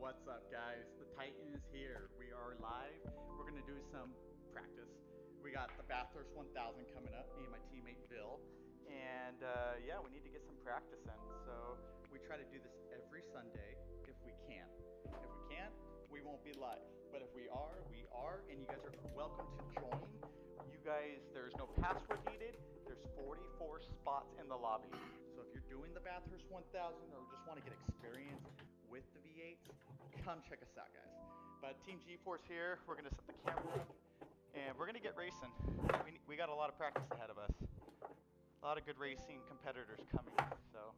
What's up, guys? The Titan is here. We are live. We're going to do some practice. We got the Bathurst 1000 coming up, me and my teammate Bill. And yeah, we need to get some practice in. So we try to do this every Sunday if we can. If we can't, we won't be live. But if we are, we are. And you guys are welcome to join. You guys, there's no password needed. There's 44 spots in the lobby. So if you're doing the Bathurst 1000 or just want to get experience with the V8s, come check us out, guys. But Team GFORCE here. We're gonna set the camera up and we're gonna get racing. We got a lot of practice ahead of us. A lot of good racing competitors coming, so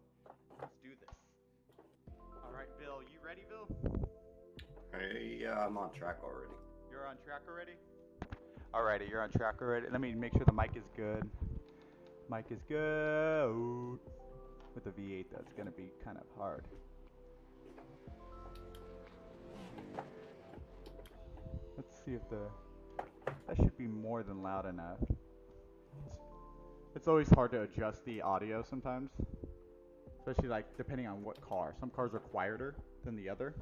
let's do this. All right, Bill, you ready, Bill? Hey, yeah, I'm on track already. You're on track already? Alrighty, you're on track already. Let me make sure the mic is good. Mic is good. With the V8, that's gonna be kind of hard. Let's see if that should be more than loud enough. It's always hard to adjust the audio sometimes, especially like depending on what car. Some cars are quieter than the other,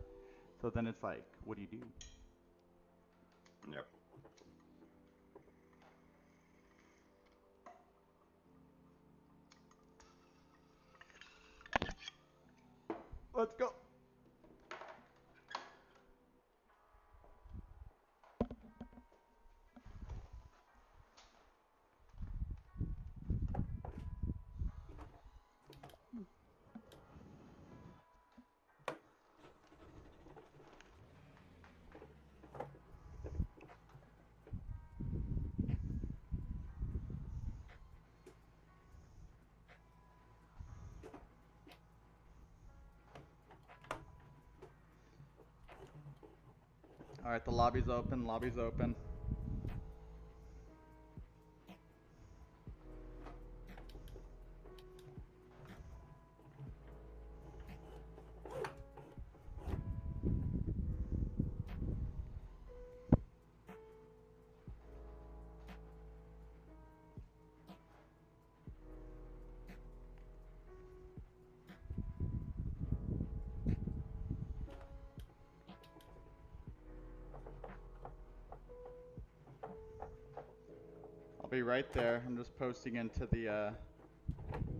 so then it's like, what do you do? Yep. Let's go. All right, the lobby's open. Lobby's open. I'll be right there. I'm just posting into the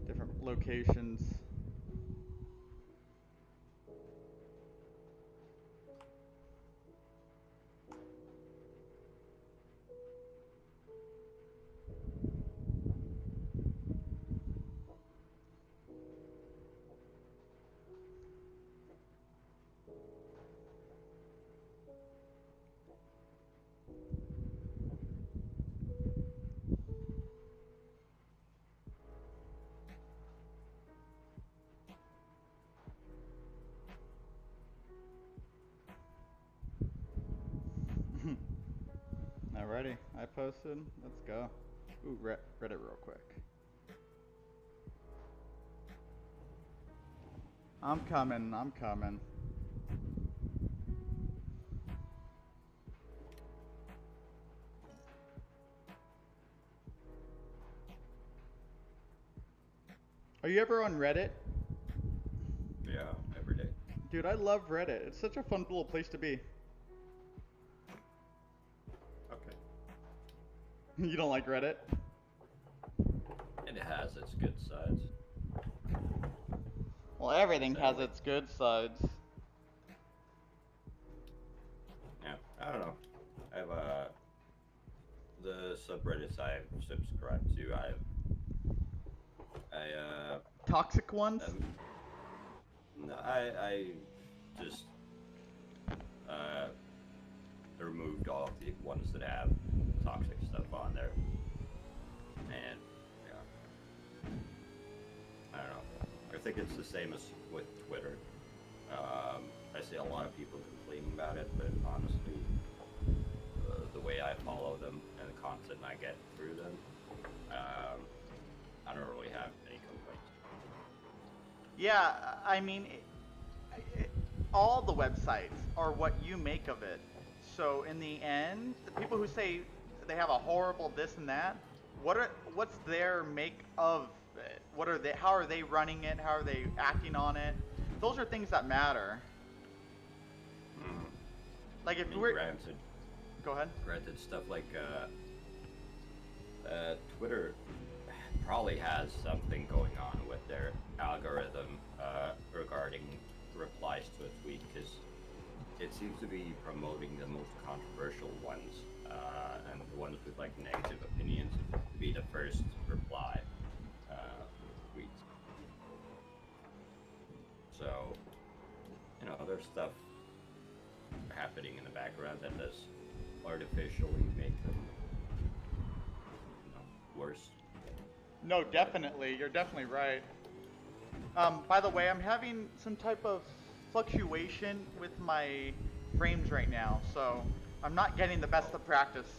different locations. Alrighty, I posted. Let's go. Ooh, Reddit real quick. I'm coming. I'm coming. Are you ever on Reddit? Yeah, every day. Dude, I love Reddit. It's such a fun little place to be. Okay. You don't like Reddit? And it has its good sides. Well, everything has its good sides. Yeah, I don't know. I have the subreddits I've subscribed to. Toxic ones? No, I just removed all of the ones that have toxic stuff on there. And yeah, I don't know. I think it's the same as with Twitter. I see a lot of people complaining about it, but honestly, the way I follow them and the content I get through them, I don't really have any complaints. Yeah, I mean, all the websites are what you make of it. So in the end, the people who say they have a horrible this and that, what's their make of it? How are they running it? How are they acting on it? Those are things that matter. Mm. Like I if mean, we're granted, go ahead. stuff like Twitter probably has something going on with their algorithm regarding replies to a tweet, because it seems to be promoting the most controversial ones, and the ones with like negative opinions to be the first reply tweets. So, there's stuff happening in the background that does artificially make them, worse. No, definitely. You're definitely right. By the way, I'm having some type of fluctuation with my frames right now, so I'm not getting the best Oh, of practice.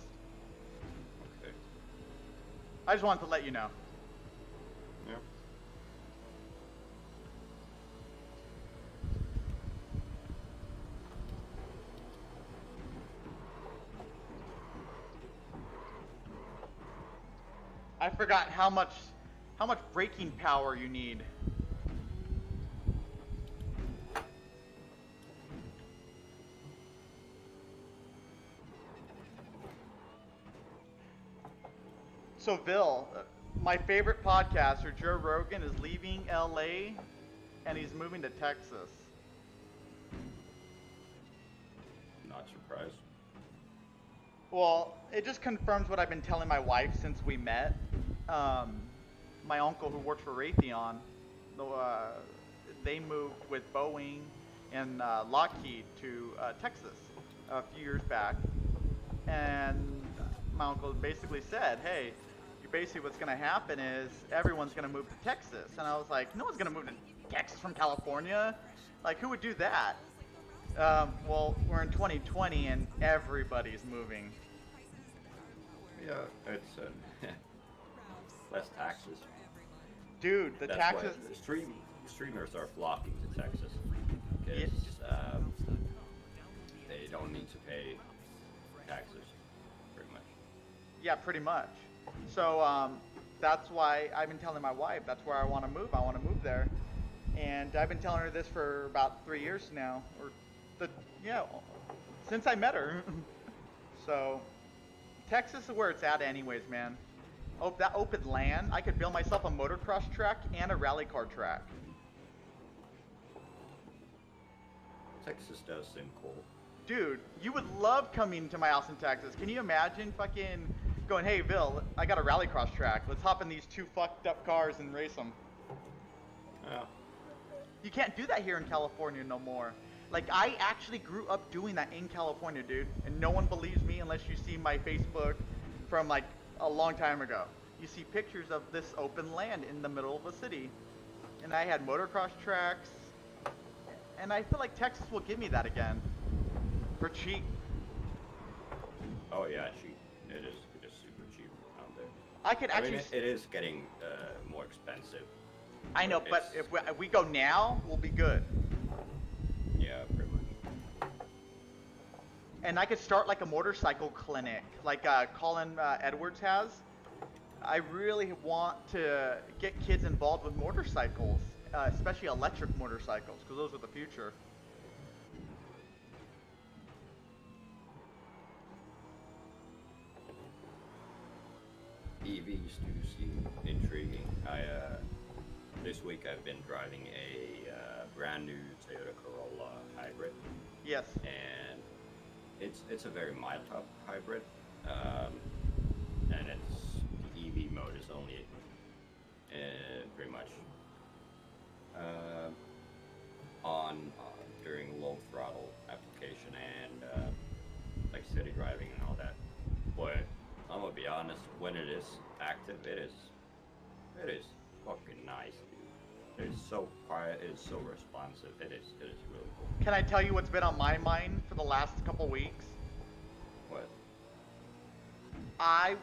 okay. I just wanted to let you know. Yeah. I forgot how much braking power you need. So, Bill, my favorite podcaster, Joe Rogan, is leaving LA and he's moving to Texas. Not surprised. Well, it just confirms what I've been telling my wife since we met. My uncle, who worked for Raytheon, they moved with Boeing and Lockheed to Texas a few years back. And my uncle basically said, hey, basically what's going to happen is everyone's going to move to Texas. And I was like, no one's going to move to Texas from California. Like, who would do that? Well, we're in 2020 and everybody's moving. Yeah, it's less taxes. Dude, the That's taxes. why streamers are flocking to Texas, because they don't need to pay taxes, pretty much. Yeah, pretty much. So that's why I've been telling my wife that's where I want to move. I want to move there, and I've been telling her this for about 3 years now, or since I met her. So Texas is where it's at, anyways, man. Oh, that open land, I could build myself a motocross track and a rally car track. Texas does seem cool. Dude, you would love coming to my house in Texas. Can you imagine fucking going, hey, Bill, I got a rallycross track. Let's hop in these two fucked up cars and race them. Yeah. You can't do that here in California no more. Like, I actually grew up doing that in California, dude. And no one believes me unless you see my Facebook from, like, a long time ago. You see pictures of this open land in the middle of a city. And I had motocross tracks. And I feel like Texas will give me that again. For cheap. Oh yeah, cheap. It is super cheap out there. I could actually. I mean, it is getting more expensive. I know, but if we go now, we'll be good. Yeah, pretty much. And I could start like a motorcycle clinic, like Colin Edwards has. I really want to get kids involved with motorcycles, especially electric motorcycles, because those are the future. EVs do seem intriguing. This week I've been driving a brand new Toyota Corolla hybrid. Yes. And it's a very mild top hybrid, and the EV mode is only pretty much on during low throttle application and like city driving and all that. But I'm gonna be honest, when it is active, it is fucking nice, dude. It is so quiet, it is so responsive, it is really cool. Can I tell you what's been on my mind for the last couple weeks? What? I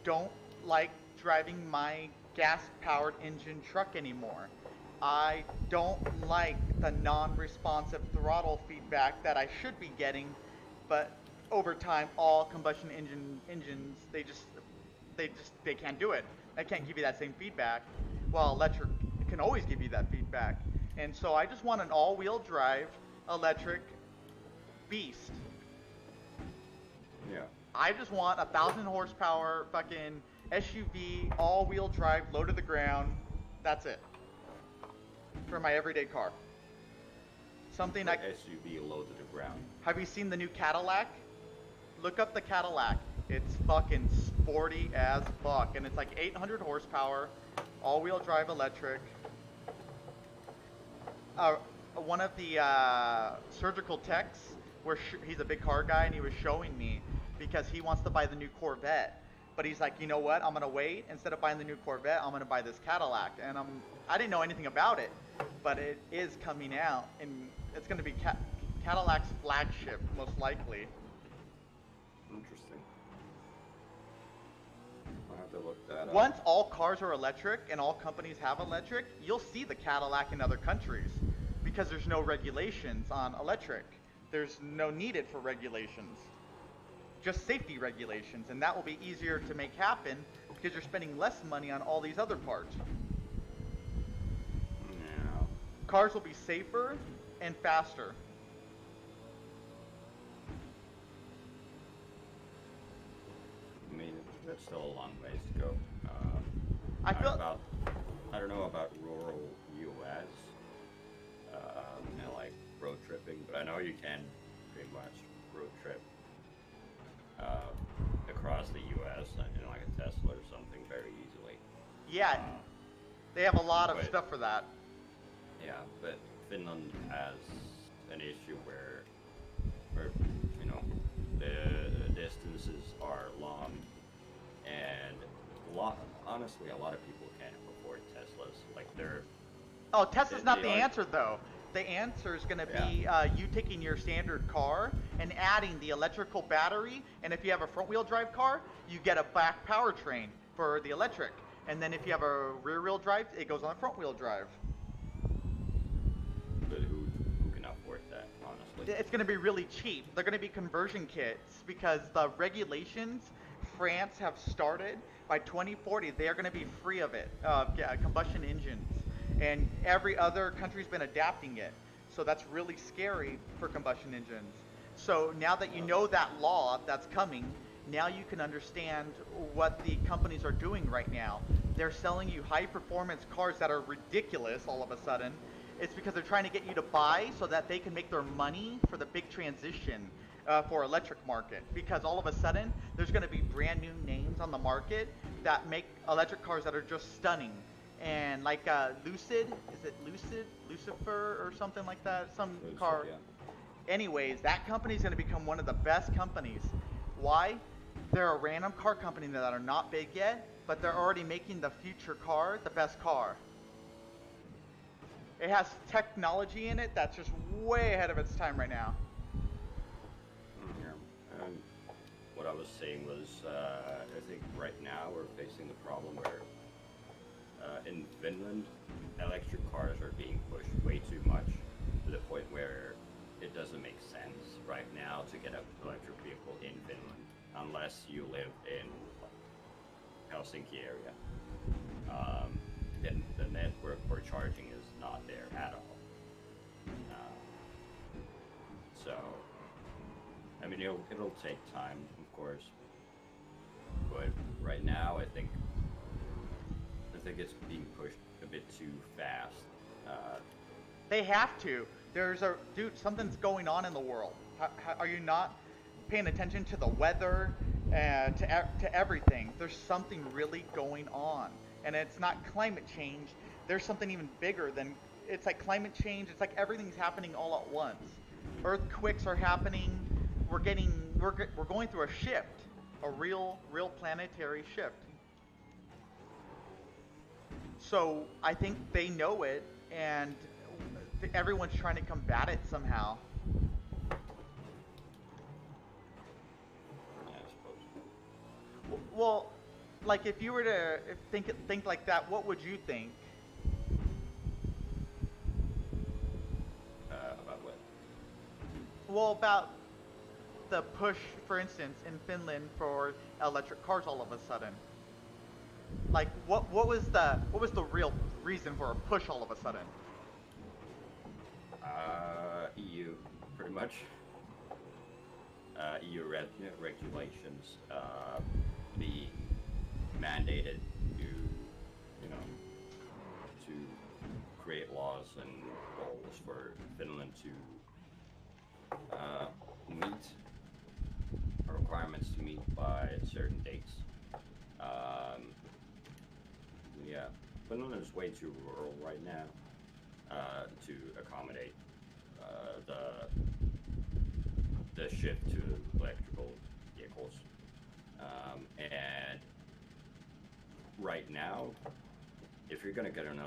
don't like driving my gas-powered engine truck anymore. I don't like the non-responsive throttle feedback that I should be getting, but over time, all combustion engines, they can't do it. They can't give you that same feedback. While electric can always give you that feedback. And so I just want an all-wheel drive electric beast. Yeah. I just want 1,000 horsepower fucking SUV, all-wheel drive, low to the ground. That's it. For my everyday car. Something like SUV low to the ground. Have you seen the new Cadillac? Look up the Cadillac. It's fucking sporty as fuck, and it's like 800 horsepower, all-wheel drive electric. One of the surgical techs, he's a big car guy, and he was showing me because he wants to buy the new Corvette, but he's like, you know what? I'm gonna wait. Instead of buying the new Corvette, I'm gonna buy this Cadillac, and I didn't know anything about it, but it is coming out, and it's gonna be Cadillac's flagship, most likely. Interesting. I'll have to look that up. Once all cars are electric and all companies have electric, you'll see the Cadillac in other countries because there's no regulations on electric. There's no needed for regulations. Just safety regulations, and that will be easier to make happen because you're spending less money on all these other parts. Yeah. Cars will be safer and faster. I mean, that's still a long ways to go. I don't know about rural U.S. Like road tripping, but I know you can pretty much road trip across the U.S. in like a Tesla or something very easily. Yeah, they have a lot of stuff for that. Yeah, but Finland has an issue where you know the distances are long, and honestly, a lot of people can't afford Teslas. Like Tesla's not the answer though. The answer is going to be you taking your standard car and adding the electrical battery, and if you have a front-wheel drive car, you get a back powertrain for the electric, and then if you have a rear-wheel drive, it goes on a front-wheel drive. But who can afford that, honestly? It's going to be really cheap. They're going to be conversion kits because the regulations France have started. By 2040, they are going to be free of it, combustion engines. And every other country's been adapting it. So that's really scary for combustion engines. So now that you know that law that's coming, now you can understand what the companies are doing right now. They're selling you high-performance cars that are ridiculous all of a sudden. It's because they're trying to get you to buy so that they can make their money for the big transition for electric market. Because all of a sudden, there's going to be brand new names on the market that make electric cars that are just stunning. And like Lucid, is it Lucid? Lucifer or something like that? Some Lucid, car. Yeah. Anyways, that company is going to become one of the best companies. Why? They're a random car company that are not big yet, but they're already making the future car the best car. It has technology in it that's just way ahead of its time right now. Yeah. And what I was saying was, I think right now we're facing the problem where in Finland, electric cars are being pushed way too much to the point where it doesn't make sense right now to get an electric vehicle in Finland unless you live in Helsinki area. Then the network for charging is not there at all. So, I mean, it'll take time, of course, but right now I think it's being pushed a bit too fast. They have to. Dude, something's going on in the world. Are you not paying attention to the weather, to everything? There's something really going on. And it's not climate change. There's something even bigger than, it's like climate change. It's like everything's happening all at once. Earthquakes are happening. We're going through a shift, a real planetary shift. So I think they know it, and everyone's trying to combat it somehow. Yeah, I suppose. Well, like if you were to think like that, what would you think? About what? Well, about the push, for instance, in Finland for electric cars all of a sudden. Like, what was the real reason for a push all of a sudden? EU, pretty much. EU regulations be mandated to, you know, to create laws and goals for Finland to meet requirements to meet by certain dates. Yeah, Finland is way too rural right now to accommodate the shift to electrical vehicles. And right now, if you're gonna get an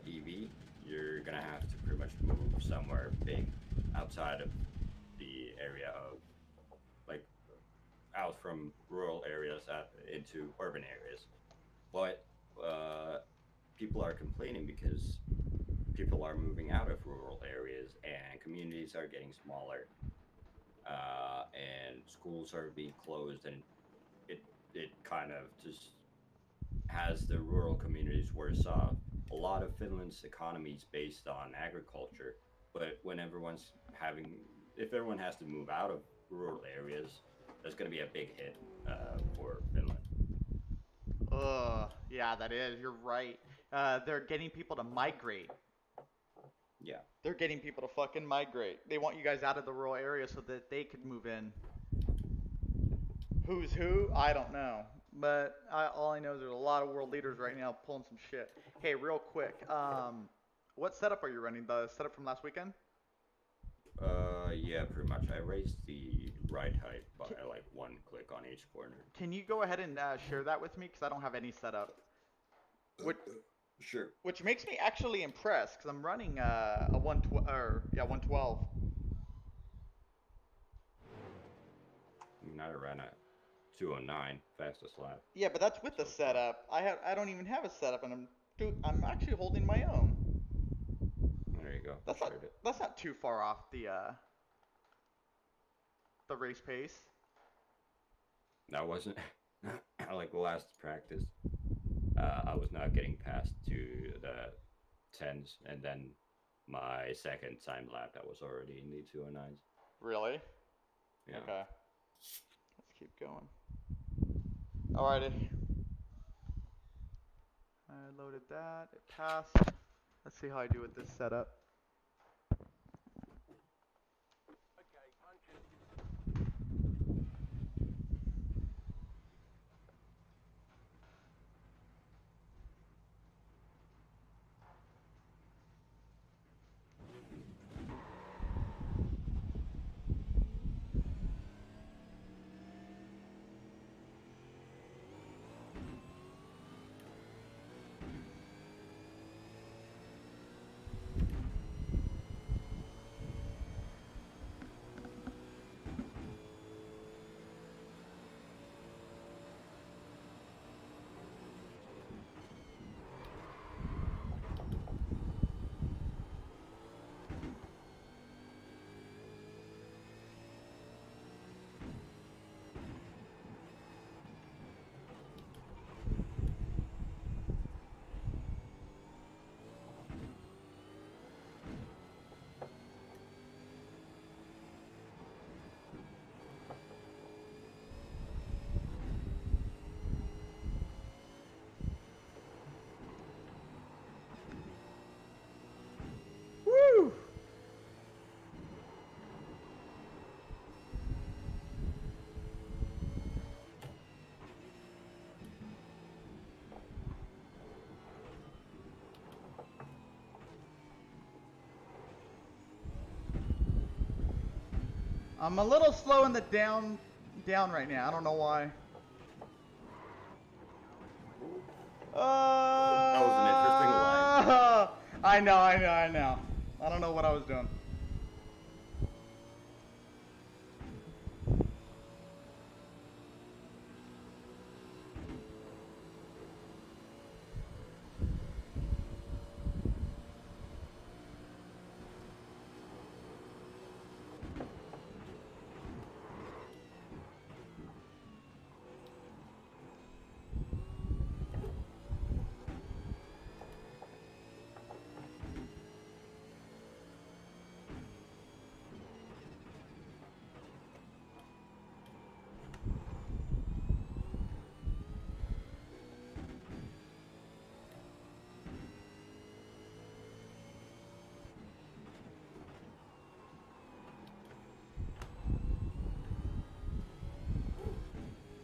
EV, you're gonna have to pretty much move somewhere big outside of the area of, like, out from rural areas into urban areas. But people are complaining because people are moving out of rural areas and communities are getting smaller, and schools are being closed, and it kind of just has the rural communities worse off. A lot of Finland's economy is based on agriculture, but if everyone has to move out of rural areas, that's going to be a big hit for Finland. Yeah, that is. You're right. They're getting people to migrate. Yeah. They're getting people to fucking migrate. They want you guys out of the rural area so that they could move in. Who's who? I don't know. But all I know is there's a lot of world leaders right now pulling some shit. Hey, real quick. What setup are you running? The setup from last weekend? Yeah, pretty much. I raised the ride height by like one click on each corner. Can you go ahead and share that with me? Because I don't have any setup. Sure. Which makes me actually impressed because I'm running a 112. I mean, I ran a 209 fastest lap. Yeah, but that's with the setup. I don't even have a setup, and I'm actually holding my own. There you go. That's not too far off the race pace. That wasn't like last practice. I was not getting past to the 10s, and then my second time lap, I was already in the 209s. Really? Yeah. Okay. Let's keep going. Alrighty. I loaded that. It passed. Let's see how I do with this setup. Woo! I'm a little slow in the down right now. I don't know why. That was an interesting line. I know. I don't know what I was doing.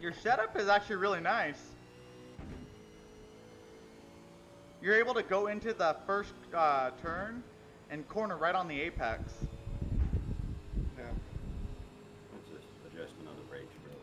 Your setup is actually really nice. You're able to go into the first turn and corner right on the apex. Yeah. It's just adjustment of the brakes, really.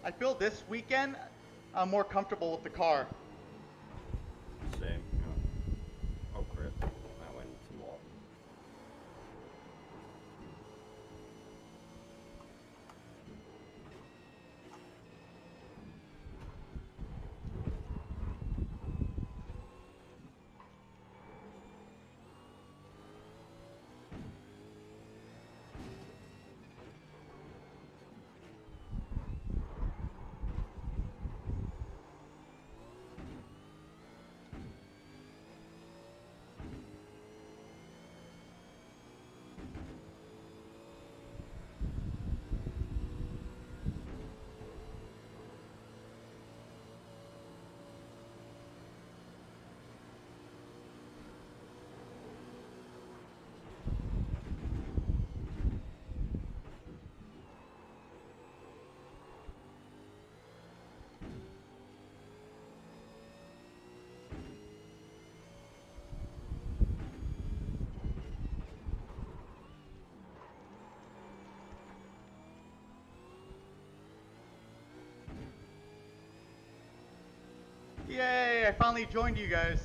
I feel this weekend I'm more comfortable with the car. Same. Yeah. Oh, crap. I went into the wall. Yay, I finally joined you guys.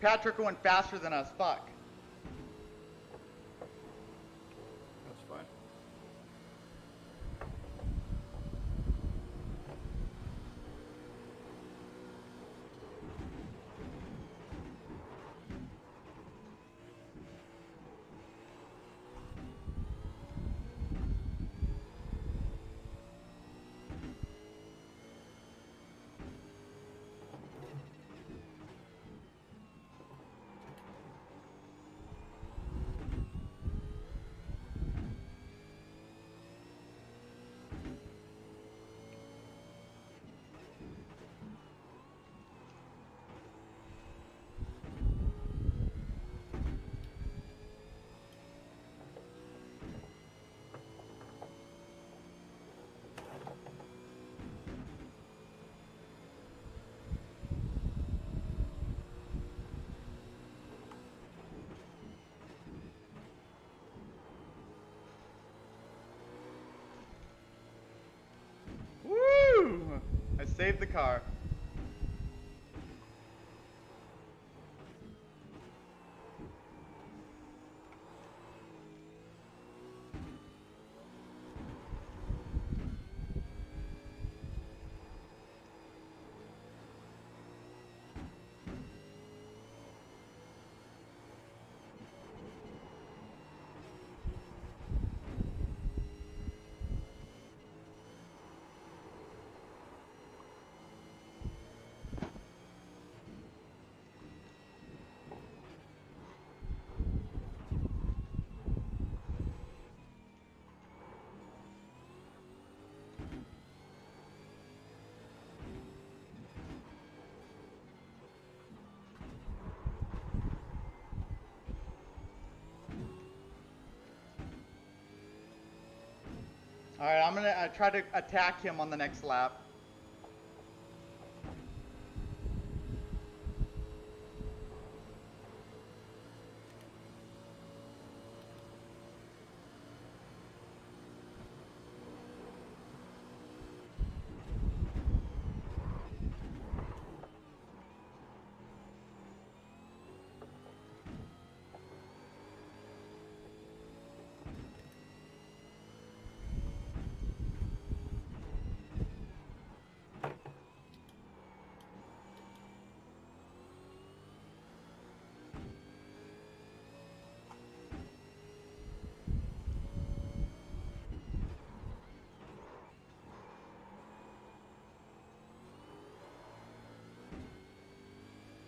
Patrick went faster than us, fuck. That's fine. Woo! I saved the car. All right, I'm gonna try to attack him on the next lap.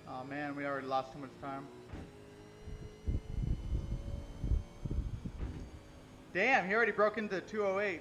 Oh man, we already lost too much time. Damn, he already broke into 208s.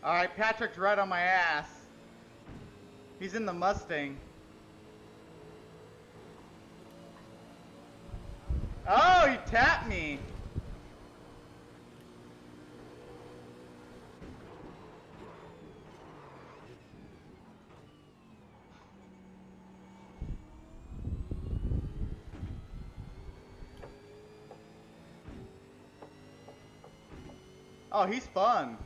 All right, Patrick's right on my ass. He's in the Mustang. Oh, he tapped me. Oh, he's fun.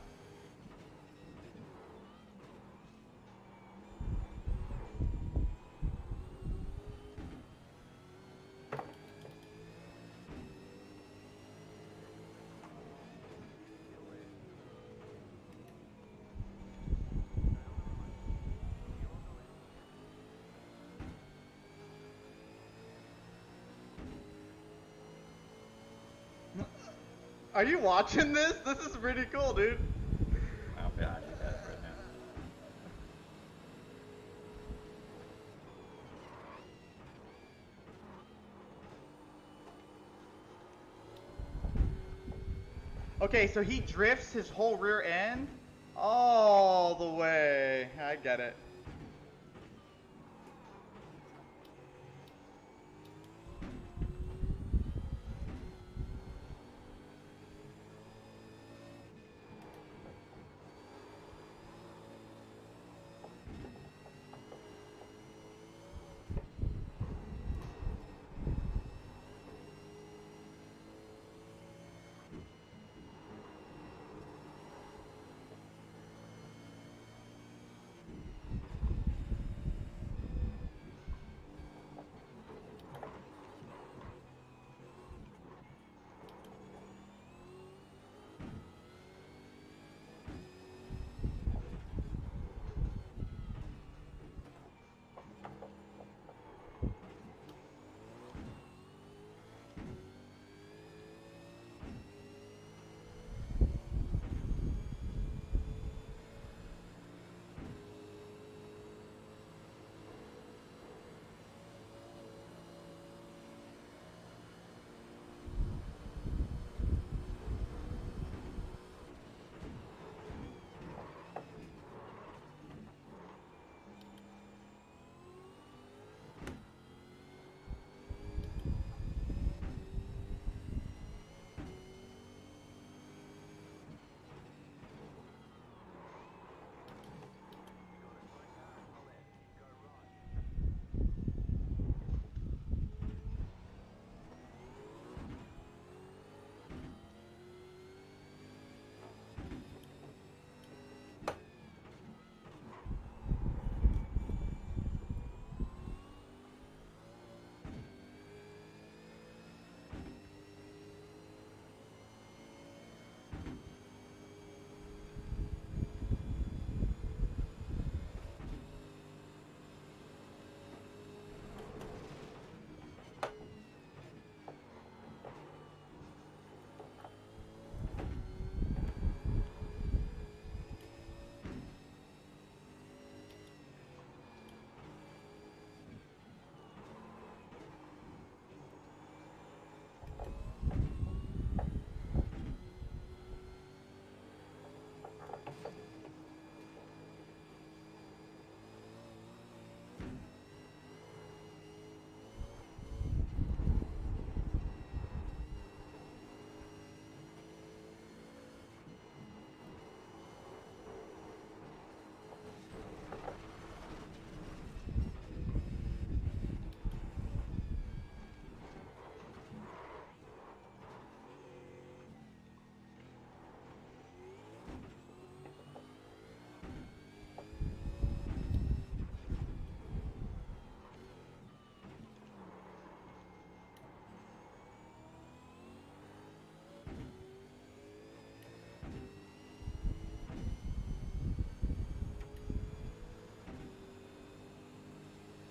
Are you watching this? This is pretty cool, dude. I'm behind you guys right now. Okay, so he drifts his whole rear end all the way. I get it.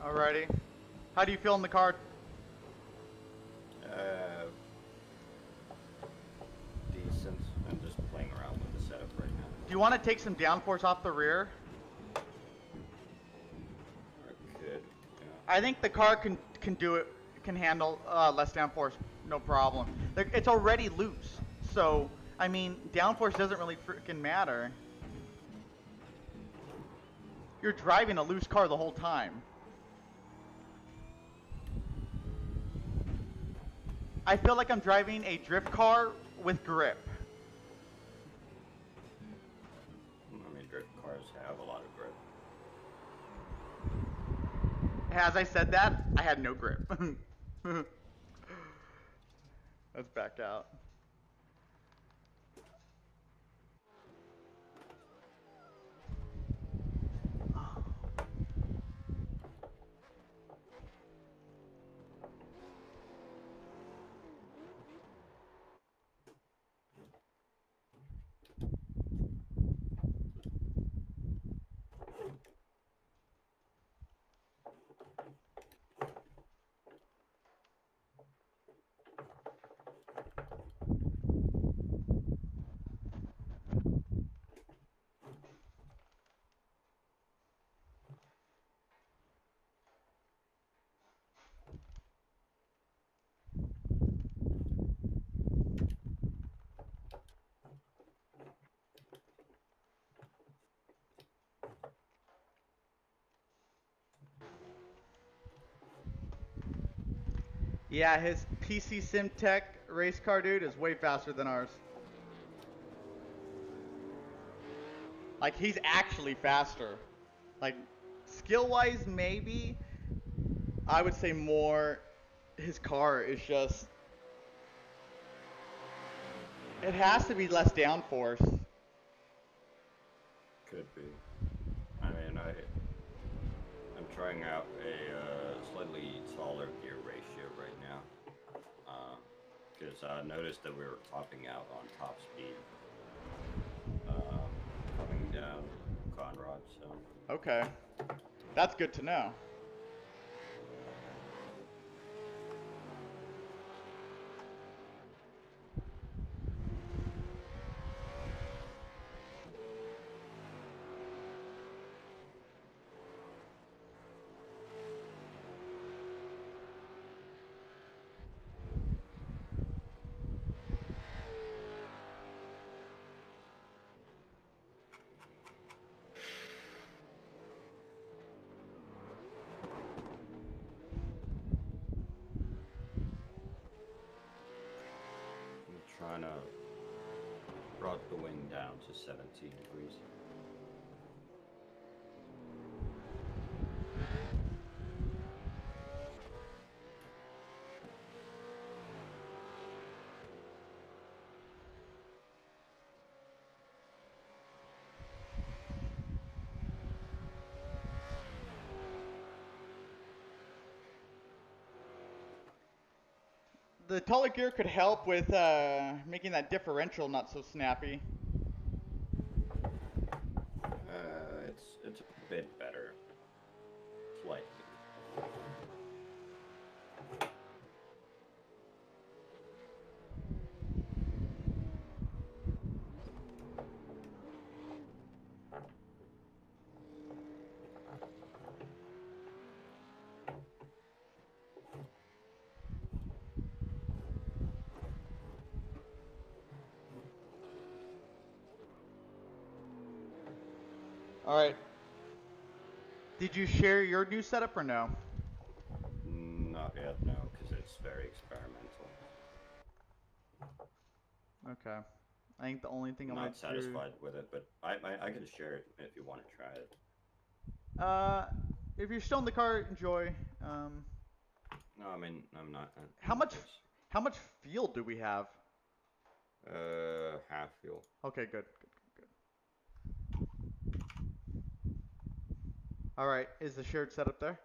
Alrighty. How do you feel in the car? Decent. I'm just playing around with the setup right now. Do you want to take some downforce off the rear? I could. Yeah. I think the car can do it, can handle less downforce, no problem. It's already loose, so I mean, downforce doesn't really freaking matter. You're driving a loose car the whole time. I feel like I'm driving a drift car with grip. I mean, drift cars have a lot of grip. As I said that, I had no grip. Let's back out. Yeah, his PC SimTech race car dude is way faster than ours. Like, he's actually faster. Like, skill-wise, maybe. I would say more his car is just... It has to be less downforce. Could be. I mean, I'm trying out a slightly taller gear ratio right now. Because I noticed that we were topping out on top speed. Coming down Conrad, so. Okay. That's good to know. Trying to brought the wing down to 17 degrees. The taller gear could help with making that differential not so snappy. It's a bit better, slightly. All right. Did you share your new setup or no? Not yet, no, because it's very experimental. Okay. I think the only thing I'm I not might satisfied with it, but I can share it if you want to try it. If you're still in the car, enjoy. No, I mean I'm not. How much fuel do we have? Half fuel. Okay, good. All right. Is the shared setup there?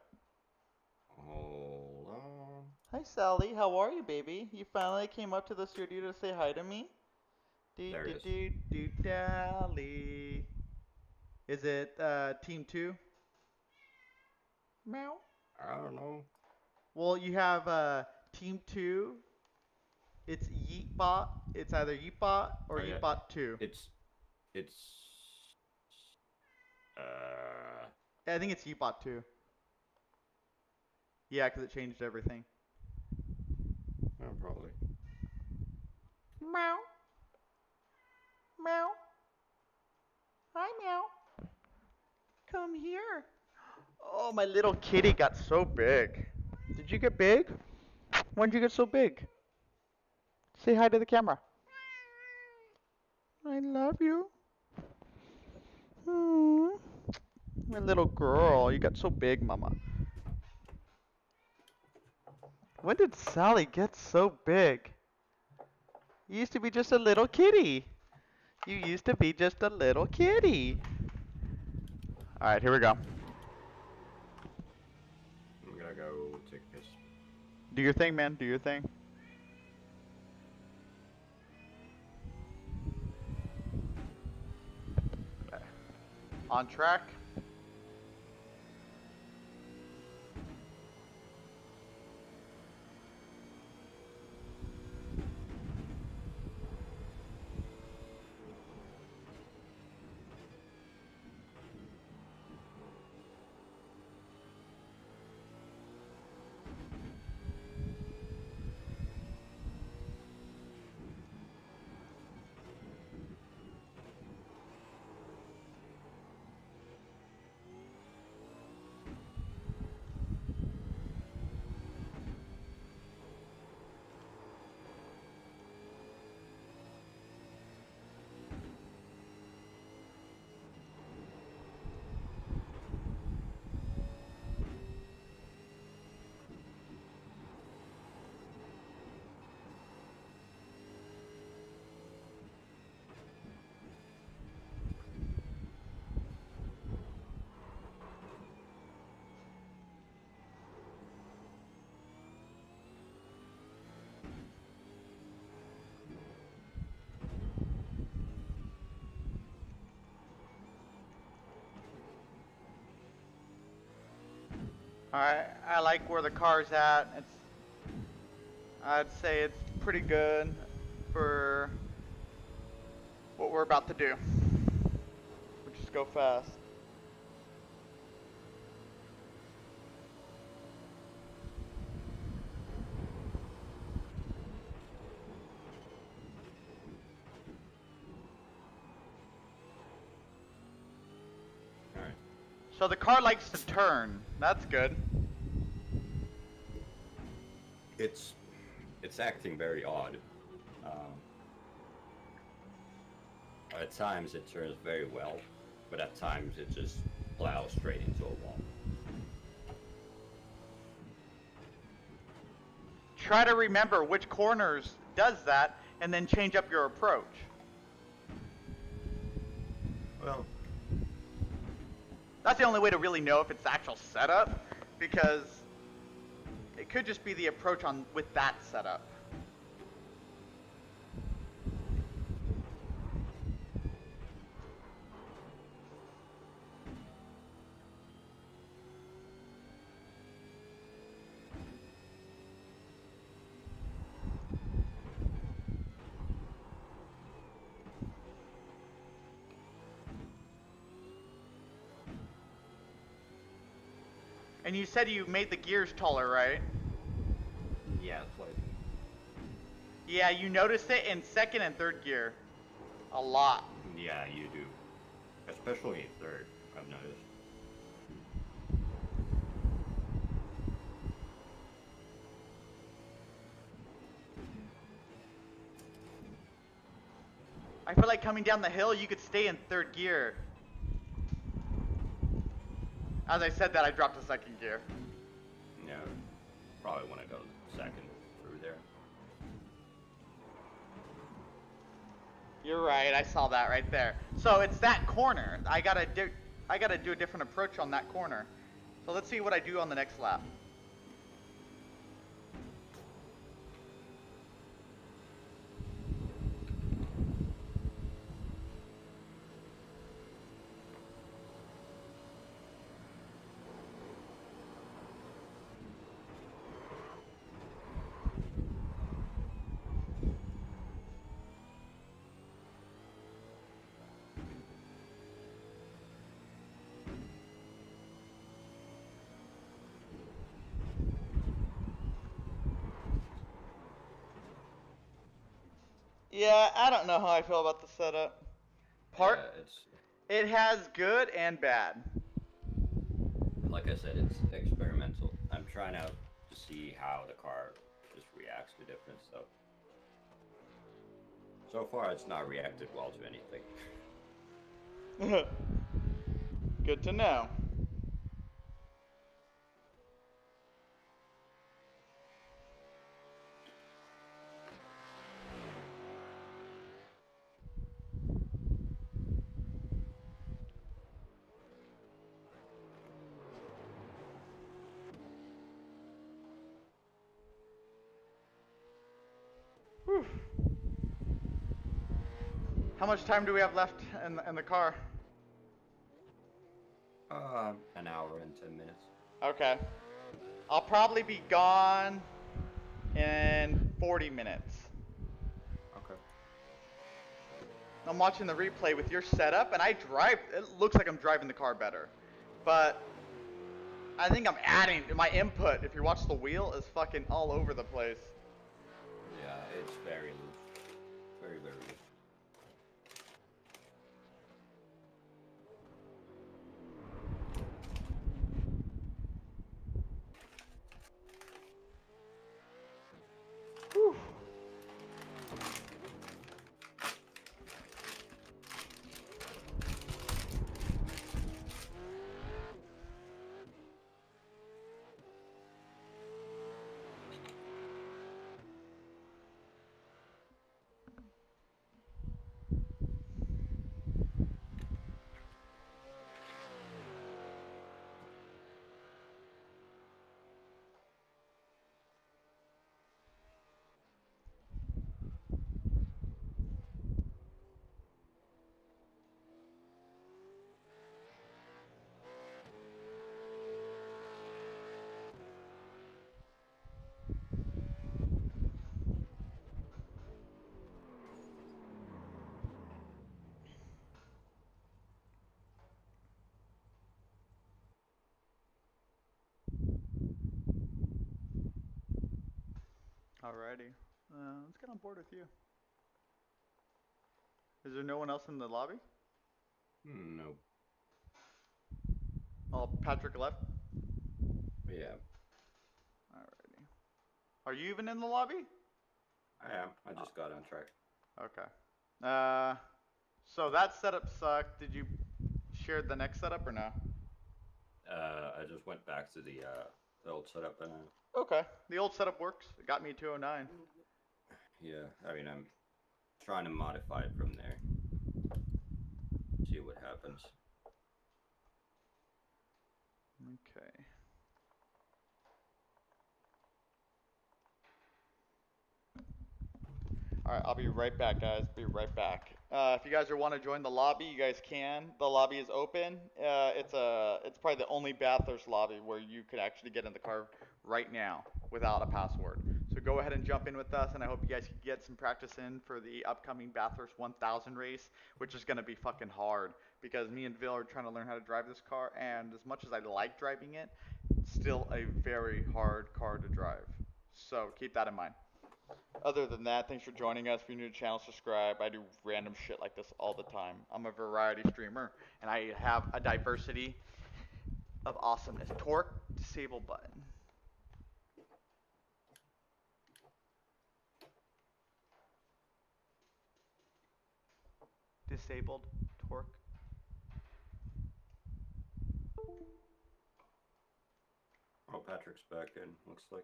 Hold on. Hi, Sally. How are you, baby? You finally came up to the studio to say hi to me? There it is. Dally. Is it team 2? Meow. I don't know. Well, you have Team 2. It's Yeetbot. It's either Yeetbot or Oh yeah, Yeetbot 2. it's it's uh I think it's Yeetbot 2. Yeah, because it changed everything. oh, probably. Meow. Meow. Hi, Meow. Come here. Oh, my little kitty got so big. Did you get big? When did you get so big? Say hi to the camera. I love you. Hmm. My little girl, you got so big, Mama. When did Sally get so big? You used to be just a little kitty. You used to be just a little kitty. Alright, here we go. I'm gonna go take this. Do your thing, man. Do your thing. On track. Alright, I like where the car's at. I'd say it's pretty good for what we're about to do. We'll just go fast. Alright. So the car likes to turn. That's good. It's acting very odd. At times it turns very well, but at times it just plows straight into a wall. Try to remember which corners does that and then change up your approach. Well, That's the only way to really know if it's the actual setup, because it could just be the approach on with that setup. And you said you made the gears taller, right? yeah, it's like Yeah, you noticed it in second and third gear. A lot. yeah, you do. Especially in third, I've noticed. I feel like coming down the hill, you could stay in third gear. As I said that, I dropped to second gear. Yeah, probably want to go second through there. You're right, I saw that right there. So it's that corner. I gotta do a different approach on that corner. So let's see what I do on the next lap. Yeah, I don't know how I feel about the setup. Part Yeah, it's it has good and bad. like I said, it's experimental. I'm trying out to see how the car just reacts to different stuff. So far, it's not reacted well to anything. Good to know. Whew. How much time do we have left in the car? An hour and 10 minutes. Okay. I'll probably be gone in 40 minutes. Okay. I'm watching the replay with your setup, and it looks like I'm driving the car better. But I think I'm adding, my input, if you watch the wheel, is fucking all over the place. Yeah, it's very loose. Very, very loose. Whew. Alrighty. Let's get on board with you. Is there no one else in the lobby? No. Oh, Patrick left? Yeah, Alrighty. Are you even in the lobby? I am. I just got on track. Okay. Uh, so that setup sucked. Did you share the next setup or no? I just went back to the old setup and Okay. The old setup works. It got me 209. yeah, I mean, I'm trying to modify it from there. See what happens. Okay. All right, I'll be right back, guys. Be right back. If you guys want to join the lobby, you guys can. The lobby is open. It's probably the only Bathurst lobby where you could actually get in the car right now without a password. So go ahead and jump in with us, and I hope you guys can get some practice in for the upcoming Bathurst 1000 race, which is gonna be fucking hard because me and Bill are trying to learn how to drive this car, and as much as I like driving it, it's still a very hard car to drive. So keep that in mind. Other than that, thanks for joining us. If you're new to the channel, subscribe. I do random shit like this all the time. I'm a variety streamer, and I have a diversity of awesomeness. Torque, disable button. Disabled, torque. Oh, Patrick's back in. Looks like.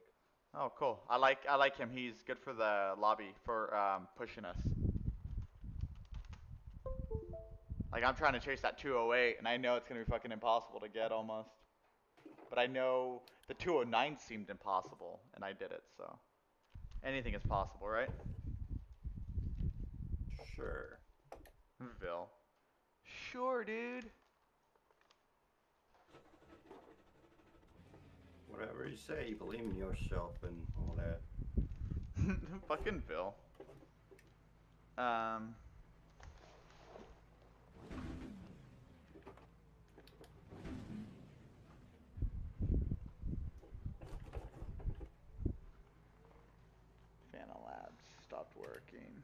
Oh, cool. I like him. He's good for the lobby for pushing us. Like I'm trying to chase that 208, and I know it's gonna be fucking impossible to get almost. But I know the 209 seemed impossible, and I did it. So anything is possible, right? Sure. Vil. Sure, dude. Whatever you say, believe in yourself and all that. Fucking Bill. Um. Fana Labs stopped working.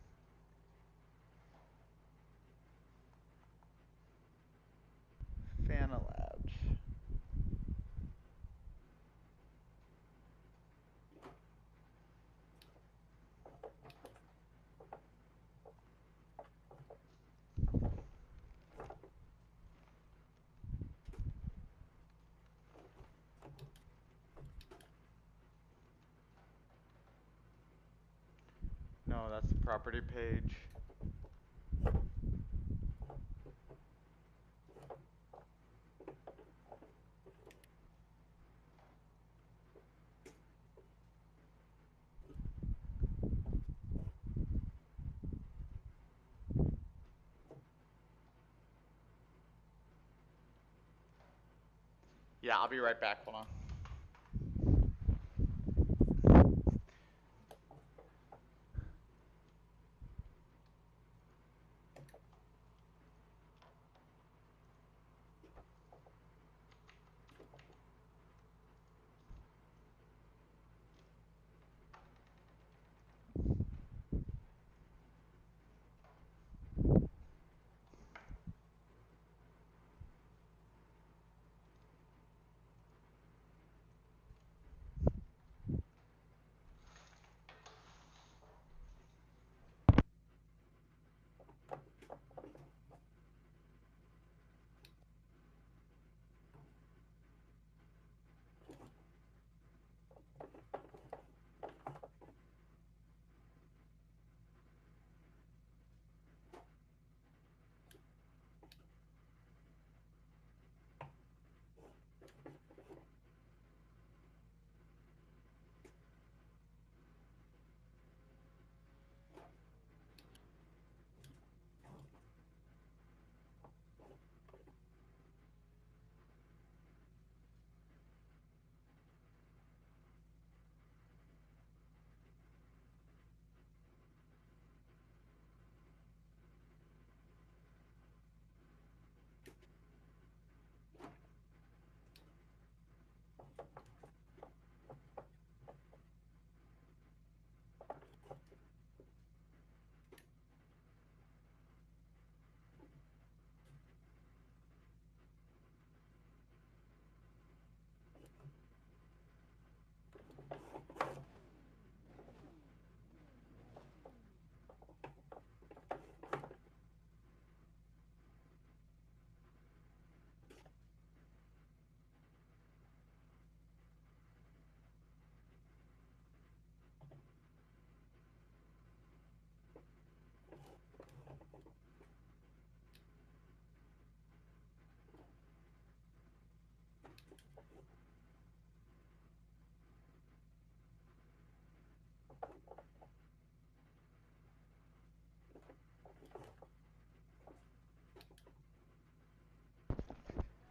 that's the property page. Yeah, I'll be right back. Hold on.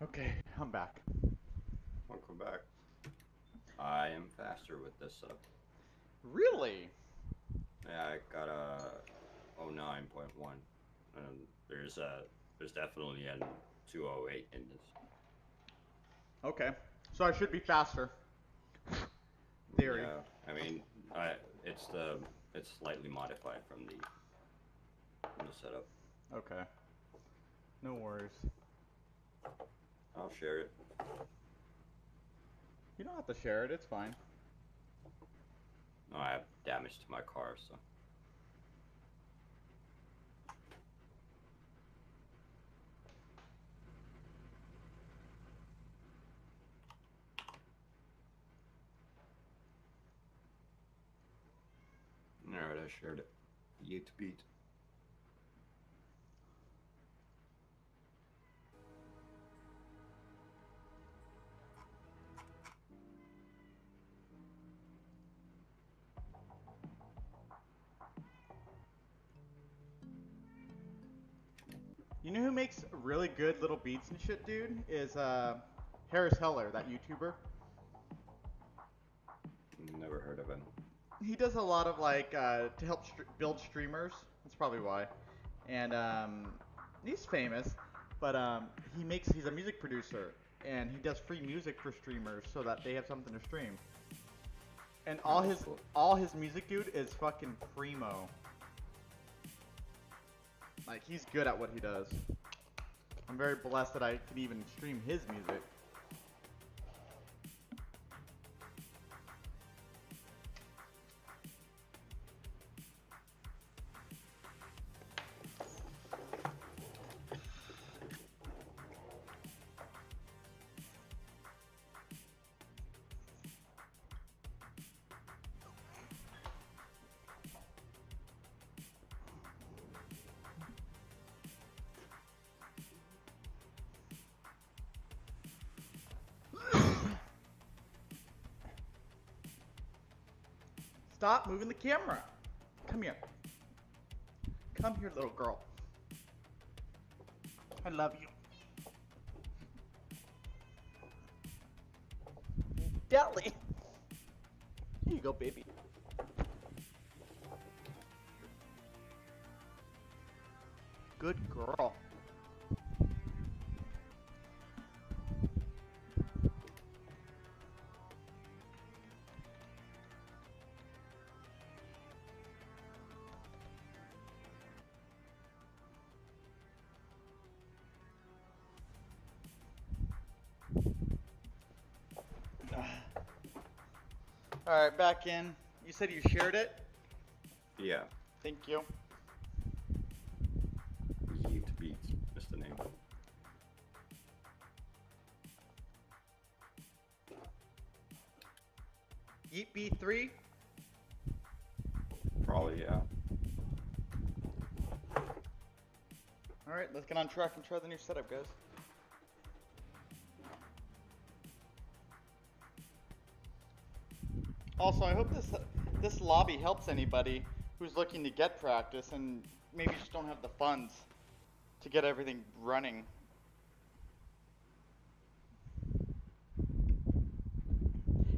Okay, I'm back. Welcome back. I am faster with this setup. Really? Yeah, I got a 09.1, and there's definitely an 208 in this. Okay, so I should be faster. Theory. Yeah, I mean, it's slightly modified from the setup. Okay. No worries. I'll share it. You don't have to share it. It's fine. No, I have damage to my car, so. Alright, I shared it. Yeet beat. You know who makes really good little beats and shit, dude? Is Harris Heller, that YouTuber. Never heard of him. He does a lot of like to help build streamers. That's probably why. And he's famous, but he's a music producer and he does free music for streamers so that they have something to stream. And Oh, cool. all his music, dude, is fucking primo. Like he's good at what he does. I'm very blessed that I can even stream his music. Stop moving the camera. Come here. Come here, little girl. I love you. Deli. Here you go, baby. Good girl. All right, back in. You said you shared it? Yeah. Thank you. Yeet Beats, just the name. Yeet B3? Probably, yeah. All right, let's get on track and try the new setup, guys. Also, I hope this lobby helps anybody who's looking to get practice and maybe just don't have the funds to get everything running.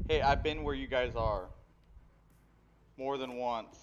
Hey, I've been where you guys are more than once.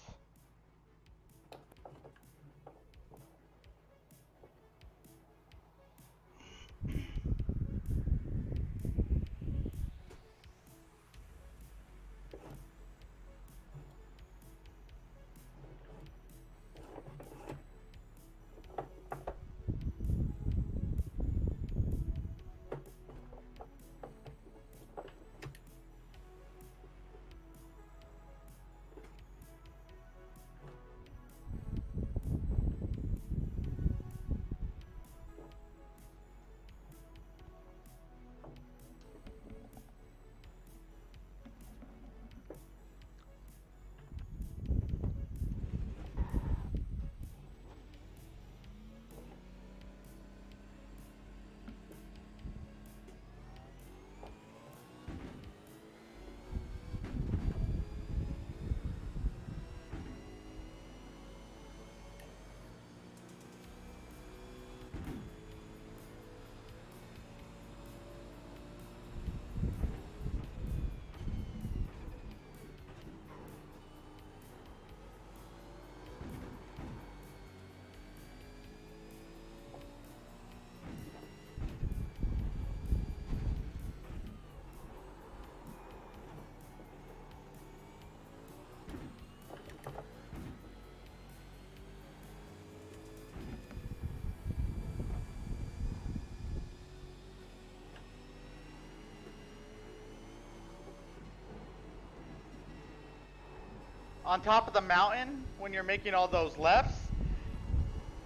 On top of the mountain, when you're making all those lefts,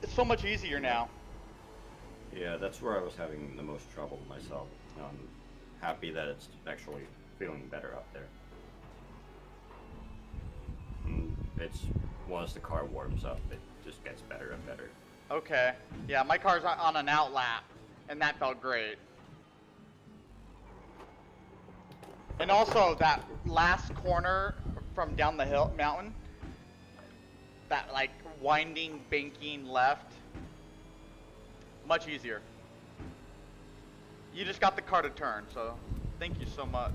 it's so much easier now. Yeah, that's where I was having the most trouble myself. I'm happy that it's actually feeling better up there. It's once the car warms up, it just gets better and better. Okay. Yeah, my car's on an out lap, and that felt great. And also that last corner from down the hill mountain, that like winding banking left, much easier. You just got the car to turn, so thank you so much.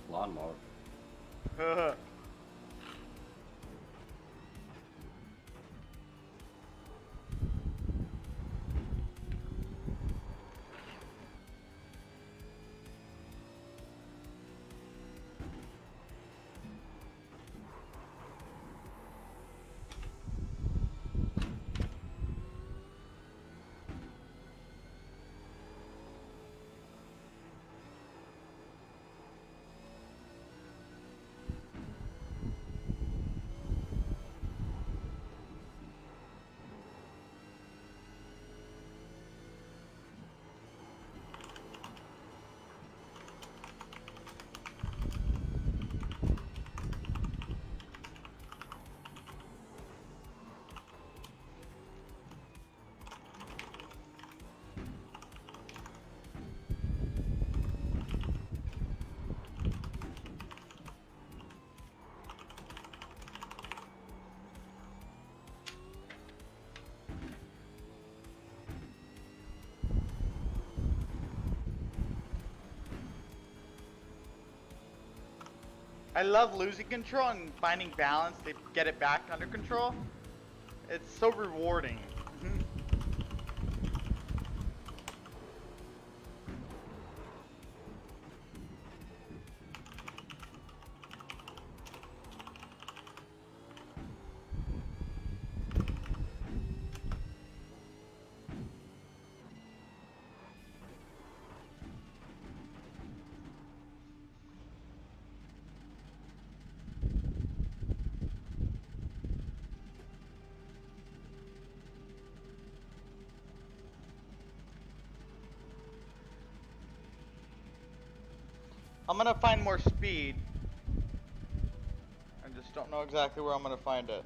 Lawnmower. I love losing control and finding balance to get it back under control. It's so rewarding. I'm gonna find more speed. I just don't know exactly where I'm gonna find it.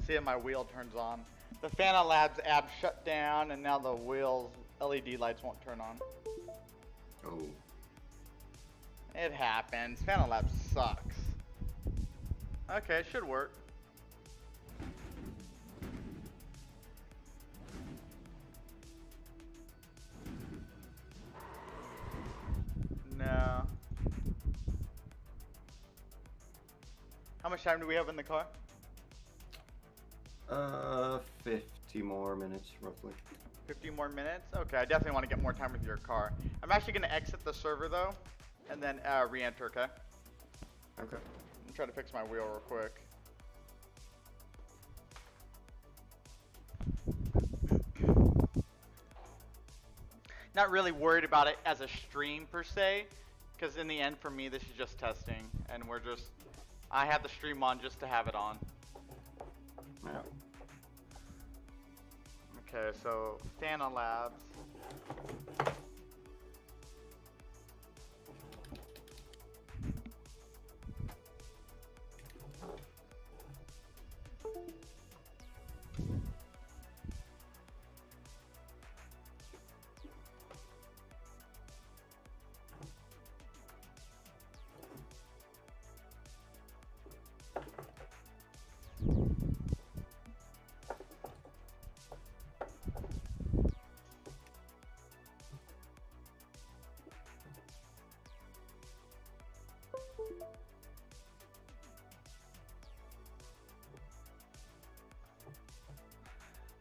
See if my wheel turns on. The Phantom Labs app shut down and now the wheel's LED lights won't turn on. Oh. It happens. Phantom Labs sucks. Okay, it should work. No. How much time do we have in the car? 50 more minutes, roughly. 50 more minutes? Okay, I definitely want to get more time with your car. I'm actually going to exit the server, though, and then re-enter, okay? Okay. I'm trying to fix my wheel real quick. Not really worried about it as a stream, per se, because in the end, for me, this is just testing, and I have the stream on just to have it on. Yeah. Okay, so Phantom Labs.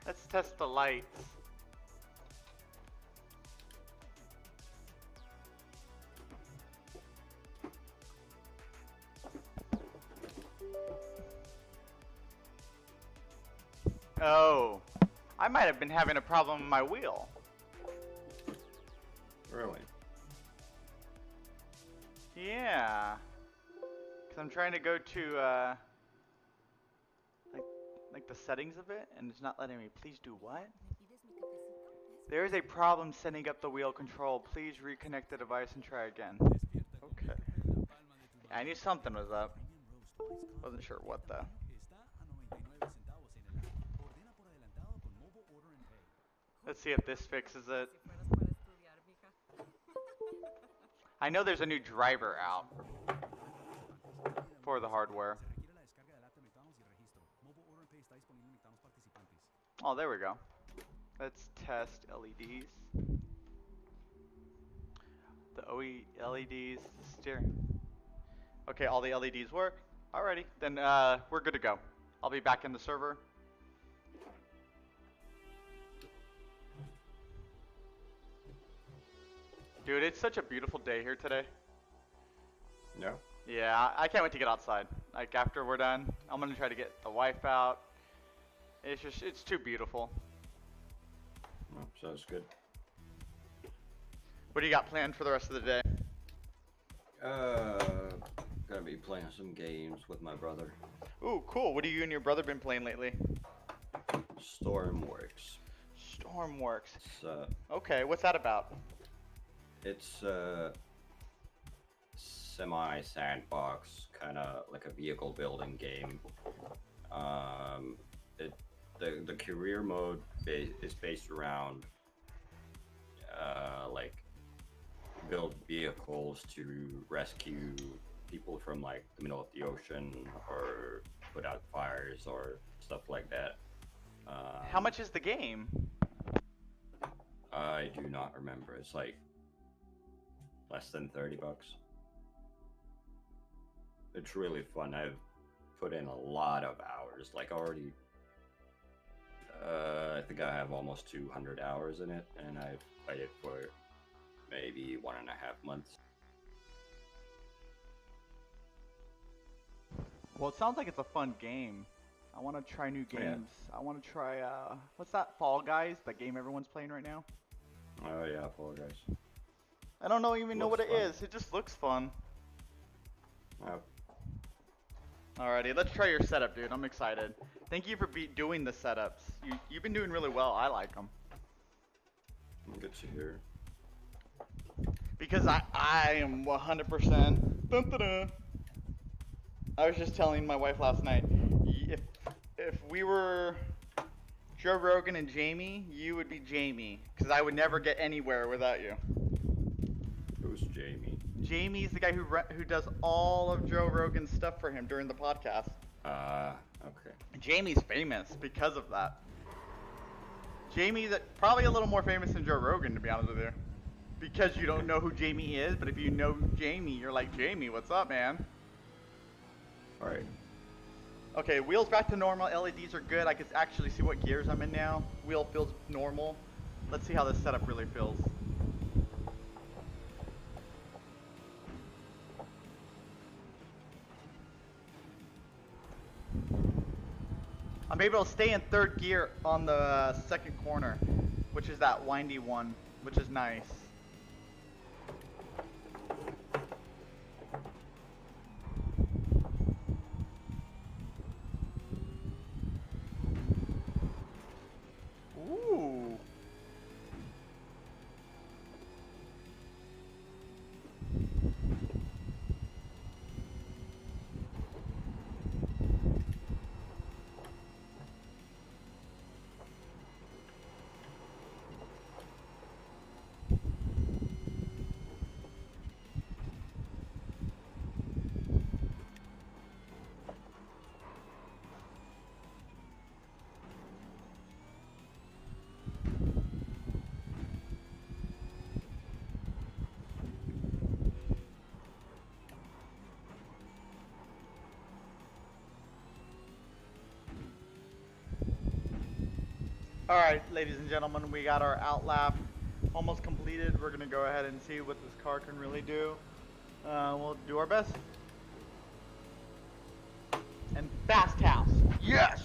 Let's test the lights. Oh, I might have been having a problem with my wheel. Really? Yeah. Because I'm trying to go to, like the settings of it, and it's not letting me. Please do what? There is a problem setting up the wheel control. Please reconnect the device and try again. Okay. Yeah, I knew something was up. Wasn't sure what though. Let's see if this fixes it. I know there's a new driver out for the hardware. Oh, there we go. Let's test LEDs. The OE LEDs, steering. Okay, all the LEDs work. Alrighty, then we're good to go. I'll be back in the server. Dude, it's such a beautiful day here today. Yeah. Yeah, I can't wait to get outside. Like after we're done, I'm gonna try to get the wife out. It's too beautiful. Oh, sounds good. What do you got planned for the rest of the day? Uh, Gonna be playing some games with my brother. Ooh, cool. What have you and your brother been playing lately? Stormworks. Stormworks. It's Okay, what's that about? it's semi sandbox, kind of like a vehicle building game. Um, it the career mode is based around like build vehicles to rescue people from like the middle of the ocean or put out fires or stuff like that. How much is the game? I do not remember. It's like less than $30. It's really fun. I've put in a lot of hours. Like already, I think I have almost 200 hours in it, and I've played it for maybe 1.5 months. Well, it sounds like it's a fun game. I want to try new Yeah. games. I want to try, what's that, Fall Guys? That game everyone's playing right now? Oh yeah, Fall Guys. I don't even know what Looks it fun. is. It just looks fun. Oh, Alrighty, let's try your setup, dude. I'm excited. Thank you for doing the setups. You've been doing really well. I like them. good to hear. Because I am 100%. Dun, dun, dun. I was just telling my wife last night, if we were Joe Rogan and Jamie, you would be Jamie. Because I would never get anywhere without you. Who's Jamie? Jamie's the guy who does all of Joe Rogan's stuff for him during the podcast. Okay. Jamie's famous because of that. Jamie's probably a little more famous than Joe Rogan, to be honest with you. Because you don't know who Jamie is, but if you know Jamie, you're like, Jamie, what's up, man? Alright. Okay, wheels back to normal. LEDs are good. I can actually see what gears I'm in now. Wheel feels normal. Let's see how this setup really feels. I'm able to stay in third gear on the second corner, which is that windy one, which is nice. Ooh. Alright, ladies and gentlemen, we got our outlap almost completed. We're going to go ahead and see what this car can really do. We'll do our best. And Fast House. Yes!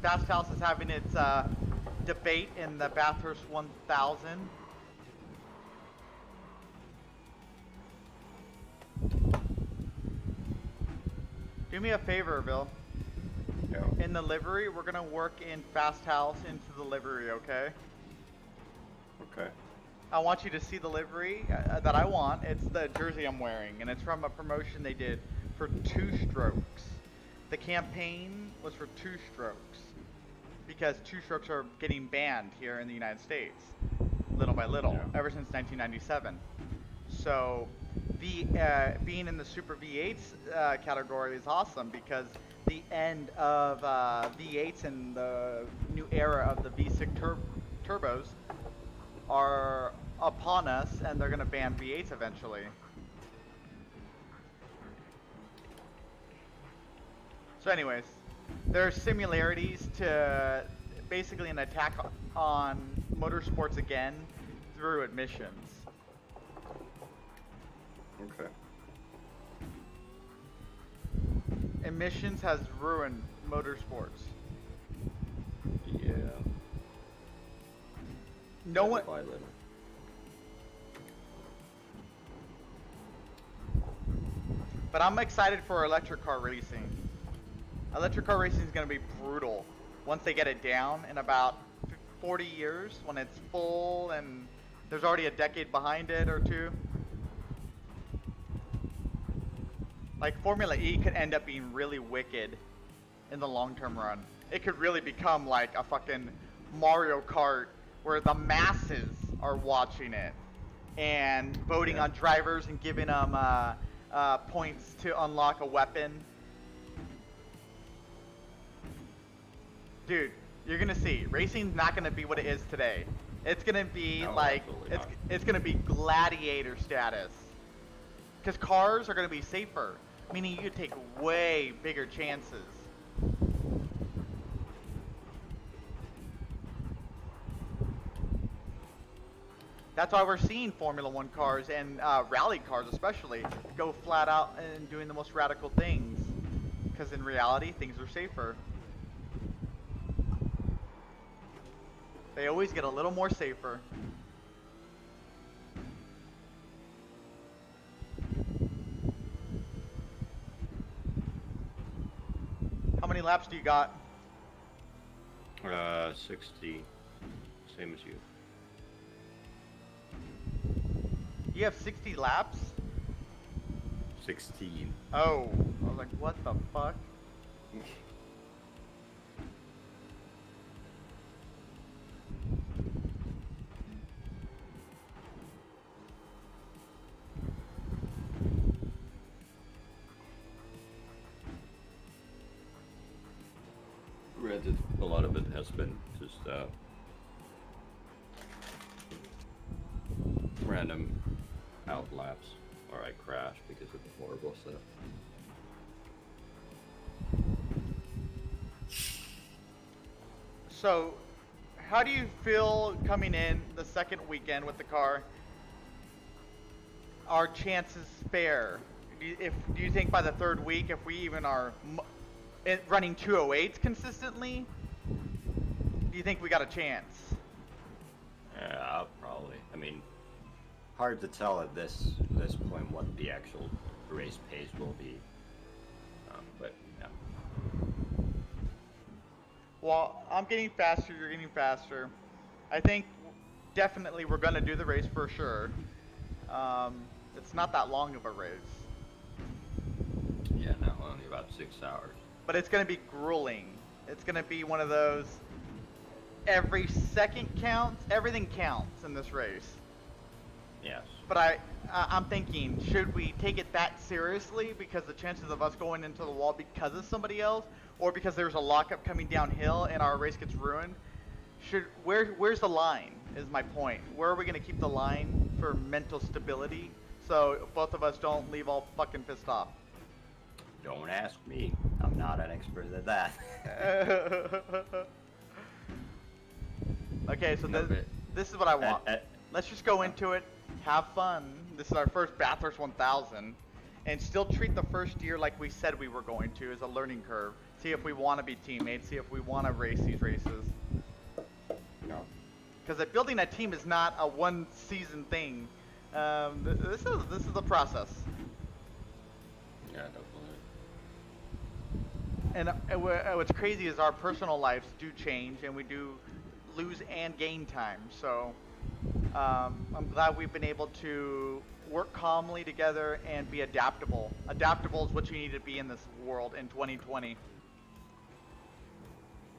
Fast House is having its debate in the Bathurst 1000. Do me a favor, Bill. Yeah. In the livery, we're gonna work in Fast House into the livery, okay? Okay. I want you to see the livery that I want. It's the jersey I'm wearing, and it's from a promotion they did for 2-strokes. The campaign was for 2-strokes, because 2-strokes are getting banned here in the United States, little by little, Yeah. ever since 1997. So, being in the Super V8s category is awesome, because the end of V8s and the new era of the V6 turbos are upon us, and they're going to ban V8s eventually. So anyways, there are similarities to basically an attack on motorsports again through admissions. Okay. Emissions has ruined motorsports. Yeah. No one. By little. But I'm excited for electric car racing. Electric car racing is going to be brutal once they get it down in about 40 years when it's full and there's already a decade behind it or two. Like Formula E could end up being really wicked in the long-term run. It could really become like a fucking Mario Kart where the masses are watching it and voting on drivers and giving them points to unlock a weapon. Dude, you're gonna see. Racing's not gonna be what it is today. It's gonna be it's gonna be gladiator status. Because cars are gonna be safer, meaning you could take way bigger chances. That's why we're seeing Formula One cars and rally cars especially go flat out and doing the most radical things. Because in reality, things are safer. They always get a little more safer. How many laps do you got? 60. Same as you. You have 60 laps? 16. Oh, I was like, what the fuck? Granted, a lot of it has been just random outlaps, or I crash because of the horrible stuff. So, how do you feel coming in the second weekend with the car? Our chances fair? Do you think by the third week, if we even are running 208s consistently, do you think we got a chance? Yeah, probably. I mean, hard to tell at this point what the actual race pace will be. But yeah. Well, I'm getting faster, you're getting faster. I think definitely we're going to do the race for sure. It's not that long of a race. Yeah, no, only about 6 hours. But it's going to be grueling. It's going to be one of those, every second counts, everything counts in this race. Yes. But I'm thinking, should we take it that seriously because the chances of us going into the wall because of somebody else, or because there's a lockup coming downhill and our race gets ruined? Where's the line is my point. Where are we going to keep the line for mental stability so both of us don't leave all fucking pissed off? Don't ask me. I'm not an expert at that. Okay, so this is what I want. Let's just go into it, have fun. This is our first Bathurst 1000, and still treat the first year like we said we were going to, as a learning curve. See if we want to be teammates, see if we want to race these races. Because building a team is not a one-season thing. This is a process. Yeah, definitely. And what's crazy is our personal lives do change, and we do lose and gain time. So I'm glad we've been able to work calmly together and be adaptable. Adaptable is what you need to be in this world in 2020.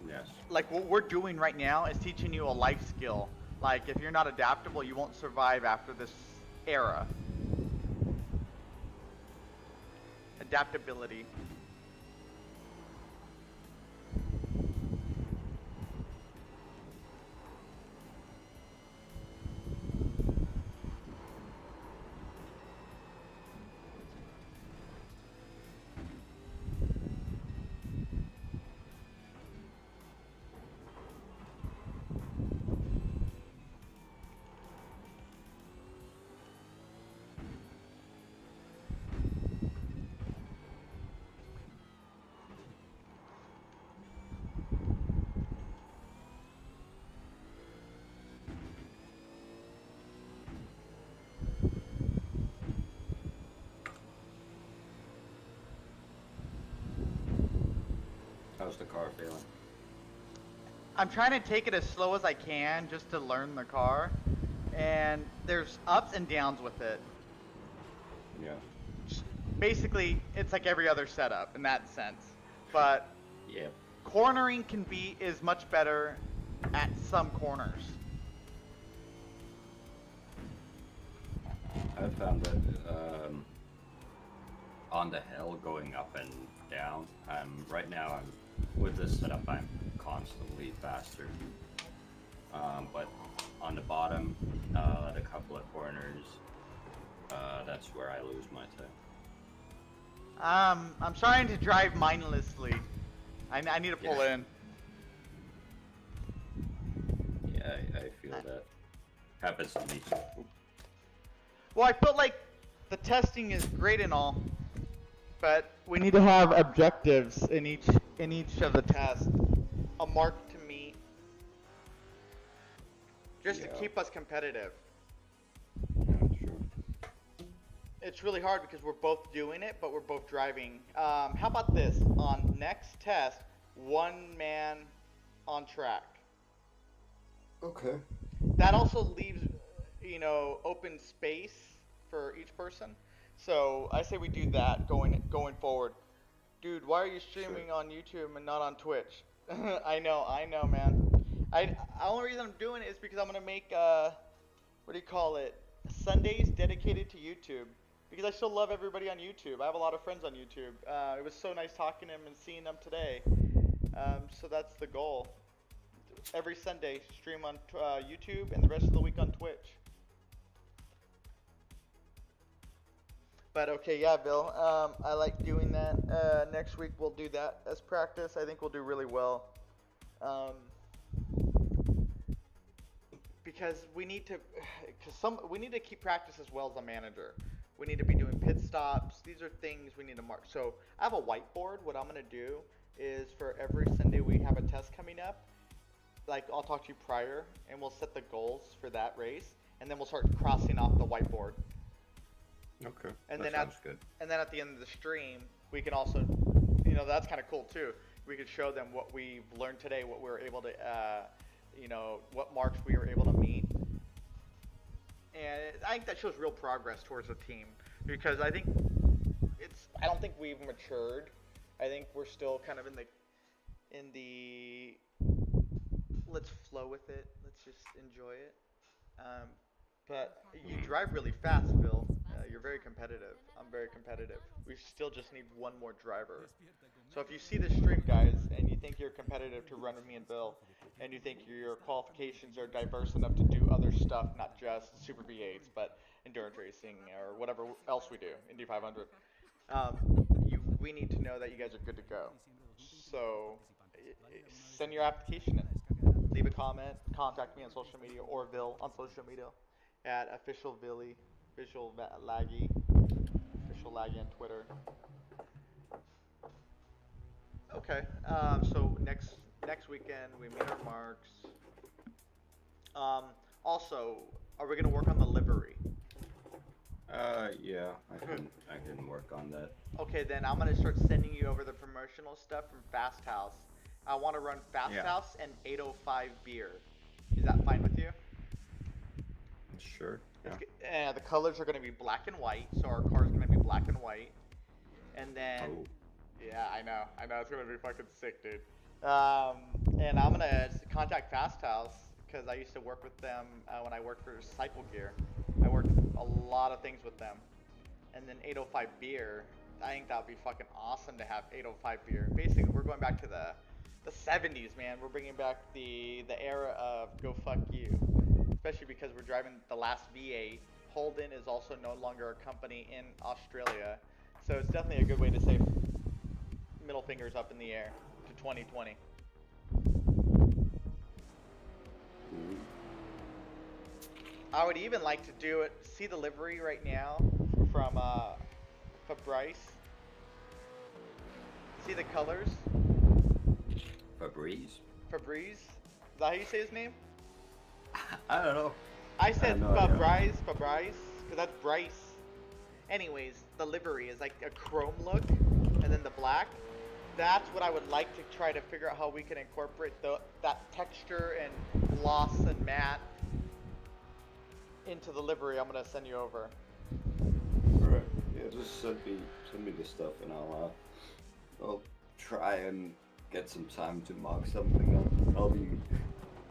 Yes. Like what we're doing right now is teaching you a life skill. Like if you're not adaptable, you won't survive after this era. Adaptability. How's the car feeling? I'm trying to take it as slow as I can just to learn the car, and there's ups and downs with it. Yeah. Basically, it's like every other setup in that sense, but Yep. cornering is much better at some corners. I found that on the hill going up and down, right now with this setup I'm constantly faster. But on the bottom, a couple of corners, that's where I lose my time. I'm trying to drive mindlessly. I need to pull in. Yeah, I feel that. Happens to me too. Well, I feel like the testing is great and all, but we need to have objectives in each of the tests, a mark to meet, just to keep us competitive. Yeah, sure. It's really hard because we're both doing it, but we're both driving. How about this? On next test, one man on track. Okay. That also leaves, open space for each person. So I say we do that going forward. Dude, why are you streaming on YouTube and not on Twitch? I know, man. The only reason I'm doing it is because I'm gonna make Sundays dedicated to YouTube. Because I still love everybody on YouTube. I have a lot of friends on YouTube. It was so nice talking to them and seeing them today. So that's the goal. Every Sunday, stream on YouTube and the rest of the week on Twitch. But okay, yeah, Bill. I like doing that. Next week we'll do that as practice. I think we'll do really well. Because we need to keep practice as well as a manager. We need to be doing pit stops. These are things we need to mark. So I have a whiteboard. What I'm gonna do is for every Sunday we have a test coming up. Like I'll talk to you prior, and we'll set the goals for that race, and then we'll start crossing off the whiteboard. Okay. And that then sounds good. And then at the end of the stream, we can also, that's kind of cool too. We could show them what we've learned today, what we were able to, what marks we were able to meet. And I think that shows real progress towards the team, because I don't think we've matured. I think we're still kind of in the let's flow with it. Let's just enjoy it. But you drive really fast, Bill. You're very competitive. I'm very competitive. We still just need one more driver. So if you see this stream, guys, and you think you're competitive to run with me and Bill, and you think your qualifications are diverse enough to do other stuff, not just Super V8s, but endurance racing or whatever else we do, Indy 500, we need to know that you guys are good to go. So send your application in. Leave a comment. Contact me on social media, or Bill on social media at official Laggy on Twitter. Okay. So next weekend we meet our marks. Also, are we gonna work on the livery? Yeah, I can work on that. Okay, then I'm gonna start sending you over the promotional stuff from Fast House. I want to run Fast House and 805 beer. Is that fine with you? Sure. Yeah. The colors are gonna be black and white, so our car's gonna be black and white. And then, yeah, I know, it's gonna be fucking sick, dude. And I'm gonna contact Fast House, because I used to work with them when I worked for Cycle Gear. I worked a lot of things with them. And then 805 beer, I think that would be fucking awesome to have 805 beer. Basically, we're going back to the 70s, man. We're bringing back the era of go fuck you. Especially because we're driving the last V8. Holden is also no longer a company in Australia. So it's definitely a good way to say middle fingers up in the air to 2020. I would even like to do it. See the livery right now from Fabrice. See the colors? Fabrice? Fabrice? Is that how you say his name? I don't know. I said Fabrice, because that's Bryce. Anyways, the livery is like a chrome look, and then the black. that's what I would like to try to figure out how we can incorporate that texture and gloss and matte into the livery. I'm gonna send you over. Alright, yeah, just send me the stuff and I'll try and get some time to mock something up.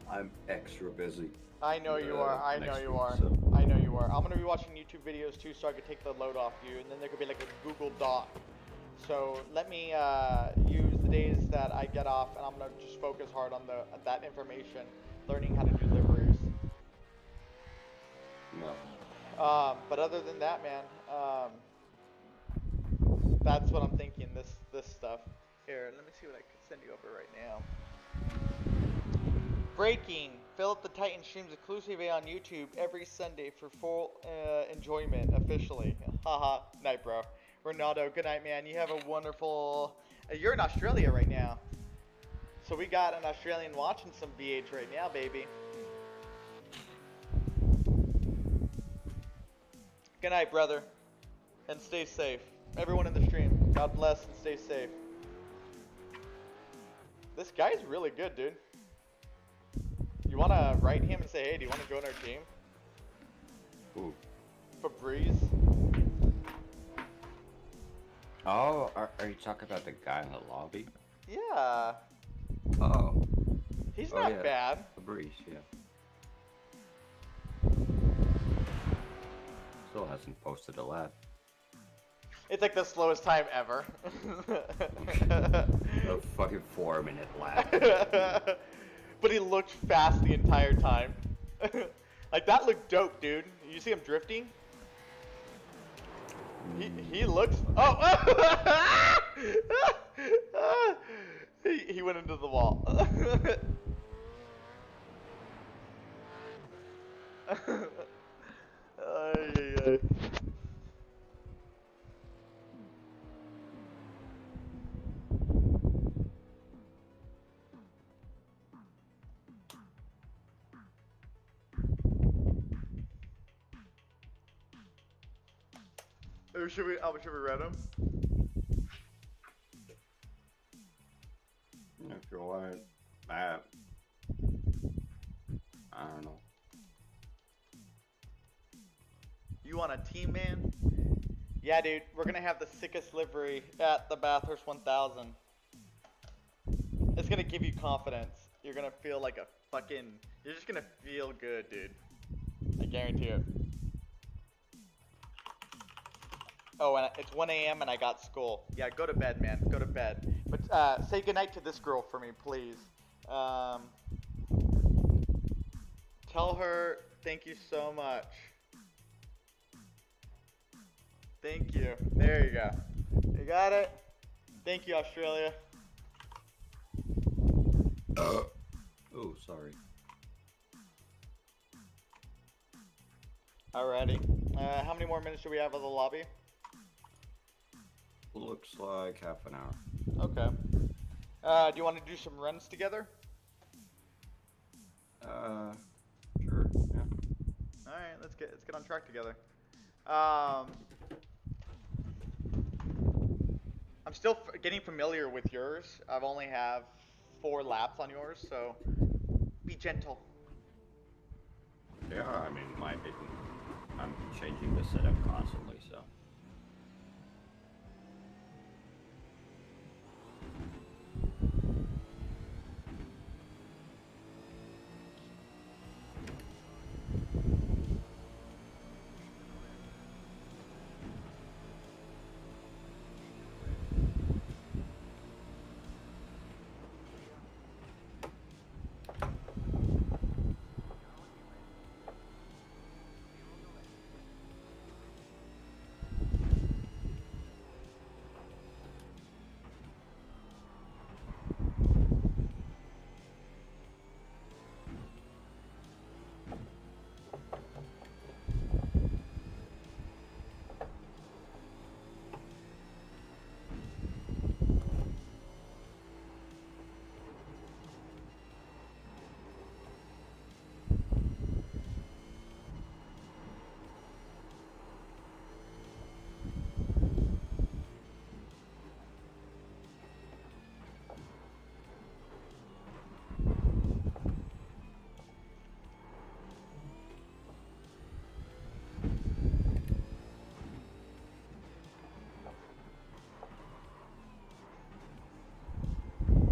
I'm extra busy. I know you are. I know you are. So. I know you are. I'm gonna be watching YouTube videos too, so I could take the load off you, and then there could be like a Google Doc. So let me use the days that I get off, and I'm gonna just focus hard on that information, learning how to do liveries. No. But other than that, man, that's what I'm thinking. This stuff. Here, let me see what I could send you over right now. Breaking. Philip the Titan streams exclusively on YouTube every Sunday for full enjoyment officially. Haha. Night, bro. Ronaldo, good night, man. You have a wonderful... you're in Australia right now. So we got an Australian watching some BH right now, baby. Good night, brother. And stay safe. Everyone in the stream, God bless and stay safe. This guy's really good, dude. You want to write him and say, hey, do you want to join our team? Ooh. Fabrice. Oh, are you talking about the guy in the lobby? Yeah. Oh. He's not bad. Fabrice, yeah. Still hasn't posted a lap. It's like the slowest time ever. A fucking 4-minute lap. But he looked fast the entire time. Like, that looked dope, dude. You see him drifting? He looks... Oh! He went into the wall. Ay. Should we read them? If you want, I don't know. You want a team, man? Yeah, dude. We're gonna have the sickest livery at the Bathurst 1000. It's gonna give you confidence. You're gonna feel like a fucking... You're just gonna feel good, dude. I guarantee it. Oh, and it's 1 a.m. and I got school. Yeah, go to bed, man. Go to bed. But say goodnight to this girl for me, please. Tell her thank you so much. Thank you. There you go. You got it? Thank you, Australia. Oh, sorry. Alrighty. How many more minutes do we have of the lobby? Looks like half an hour. Okay. Do you want to do some runs together? Sure. Yeah. All right, let's get on track together. I'm still getting familiar with yours. I've only have 4 laps on yours, so be gentle. Yeah, I mean, I'm changing the setup constantly, so.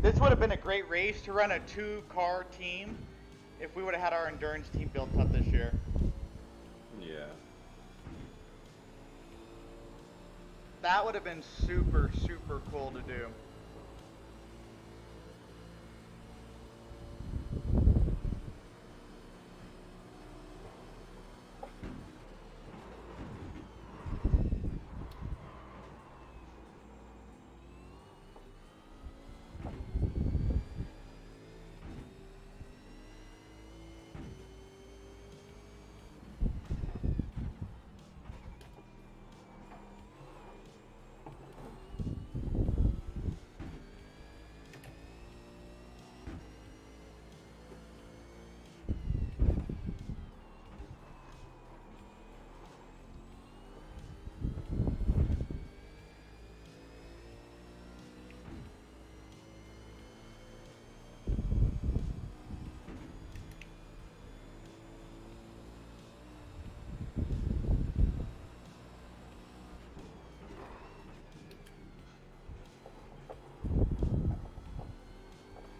This would have been a great race to run a 2-car team if we would have had our endurance team built up this year. Yeah. That would have been super, super cool to do.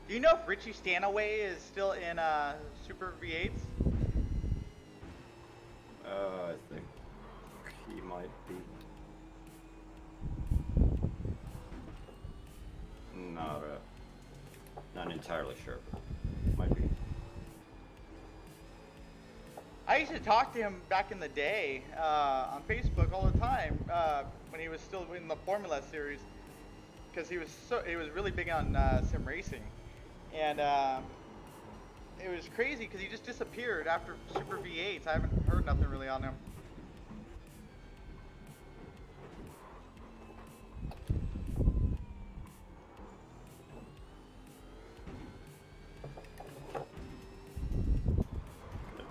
Do you know if Richie Stanaway is still in Super V8s? I think he might be. Not entirely sure. Might be. I used to talk to him back in the day on Facebook all the time when he was still in the Formula series, because he was really big on sim racing, and it was crazy because he just disappeared after Super V8s. I haven't heard nothing really on him.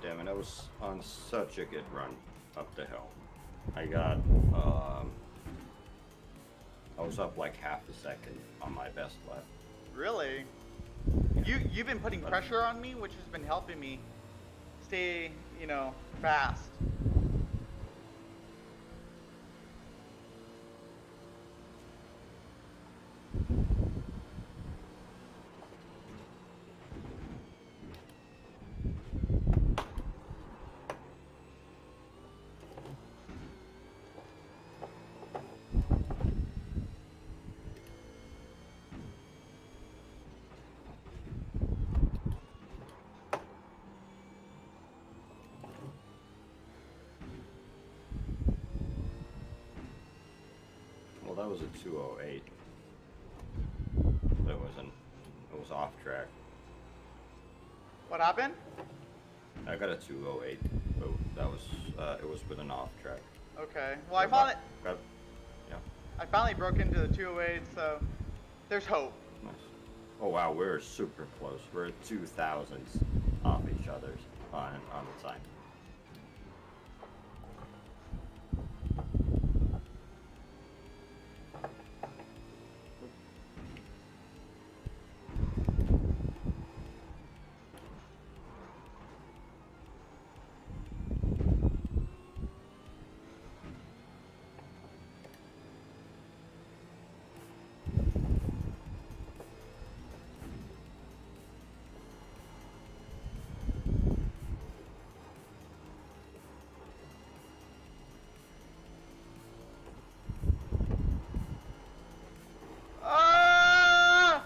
Damn it, I was on such a good run up the hill. I got, I was up like half a second on my best lap. Really? Yeah. You've been putting pressure on me, which has been helping me stay, you know, fast. Well, that was a 208. It was off track. What happened? I got a 208, but that was, it was with an off track. Okay. Well, I finally, Yeah. I finally broke into the 208, so there's hope. Nice. Oh wow, we're super close. We're at 2,000s off each other's on the time.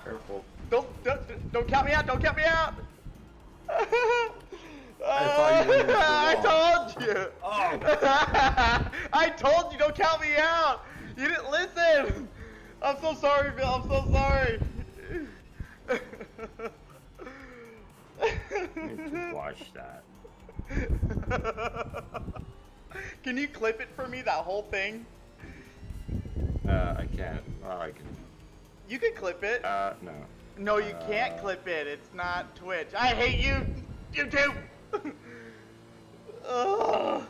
Careful. Don't count me out! Don't count me out! thought you went I told you! Oh! I told you, don't count me out! You didn't listen! I'm so sorry, Bill, I'm so sorry! I need to watch that. Can you clip it for me, that whole thing? I can't. Well, I can. You can clip it. No. No, you can't clip it. It's not Twitch. I hate you, YouTube! Ugh.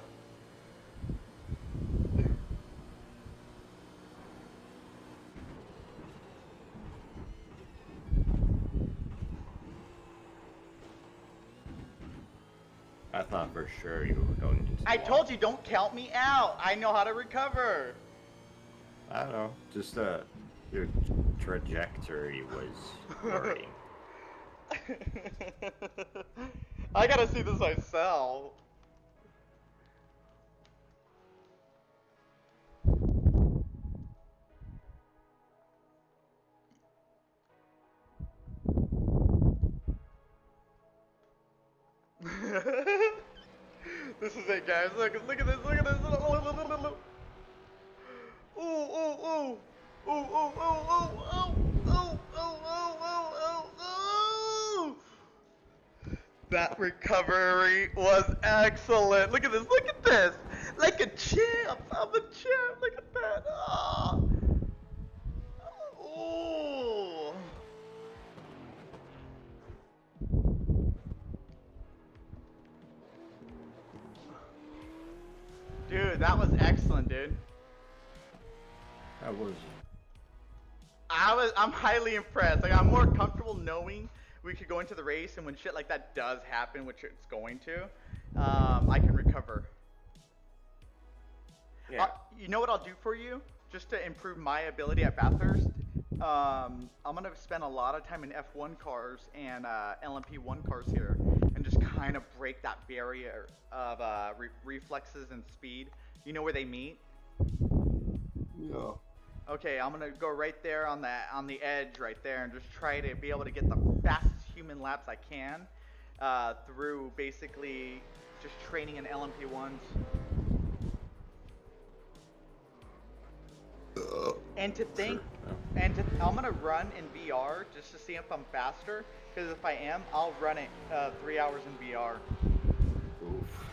I thought for sure you were going to. I told you, don't count me out. I know how to recover. I don't know. Just you're trajectory was worrying. I gotta see this myself. This is it, guys. Look at this. Look at this. Ooh, ooh, ooh. Ooh, ooh, ooh, ooh, ooh, ooh, ooh, ooh, ooh, ooh. That recovery was excellent. Look at this. Look at this. Like a champ. I'm a champ. Look at that. Oh. Ooh. Dude, that was excellent, dude. That was. I'm highly impressed. Like, I'm more comfortable knowing we could go into the race, and when shit like that does happen, which it's going to, I can recover. Yeah. You know what I'll do for you, just to improve my ability at Bathurst? I'm gonna spend a lot of time in F1 cars and LMP1 cars here, and just kind of break that barrier of reflexes and speed. You know where they meet? Yeah. Okay, I'm gonna go right there on the edge right there, and just try to be able to get the fastest human laps I can through basically just training in LMP1s. And to think, I'm gonna run in VR just to see if I'm faster. Because if I am, I'll run it 3 hours in VR. Oof.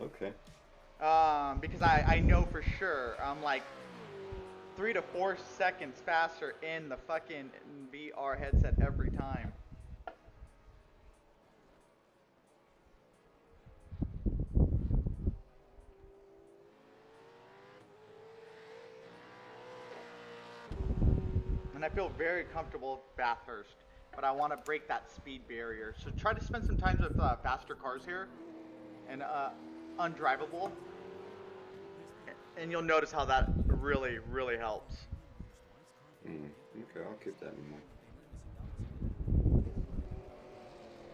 Okay. Because I know for sure I'm like 3 to 4 seconds faster in the fucking VR headset every time. And I feel very comfortable at Bathurst, but I want to break that speed barrier. So try to spend some time with faster cars here and undrivable, and you'll notice how that really, really helps. Okay, I'll keep that in mind.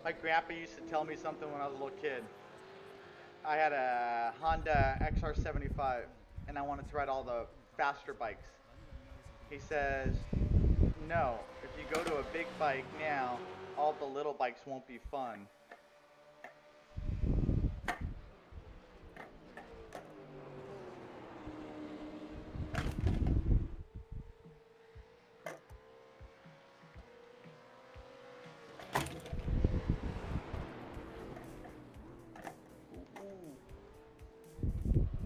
My grandpa used to tell me something when I was a little kid. I had a Honda XR75, and I wanted to ride all the faster bikes. He says, no, if you go to a big bike now, all the little bikes won't be fun.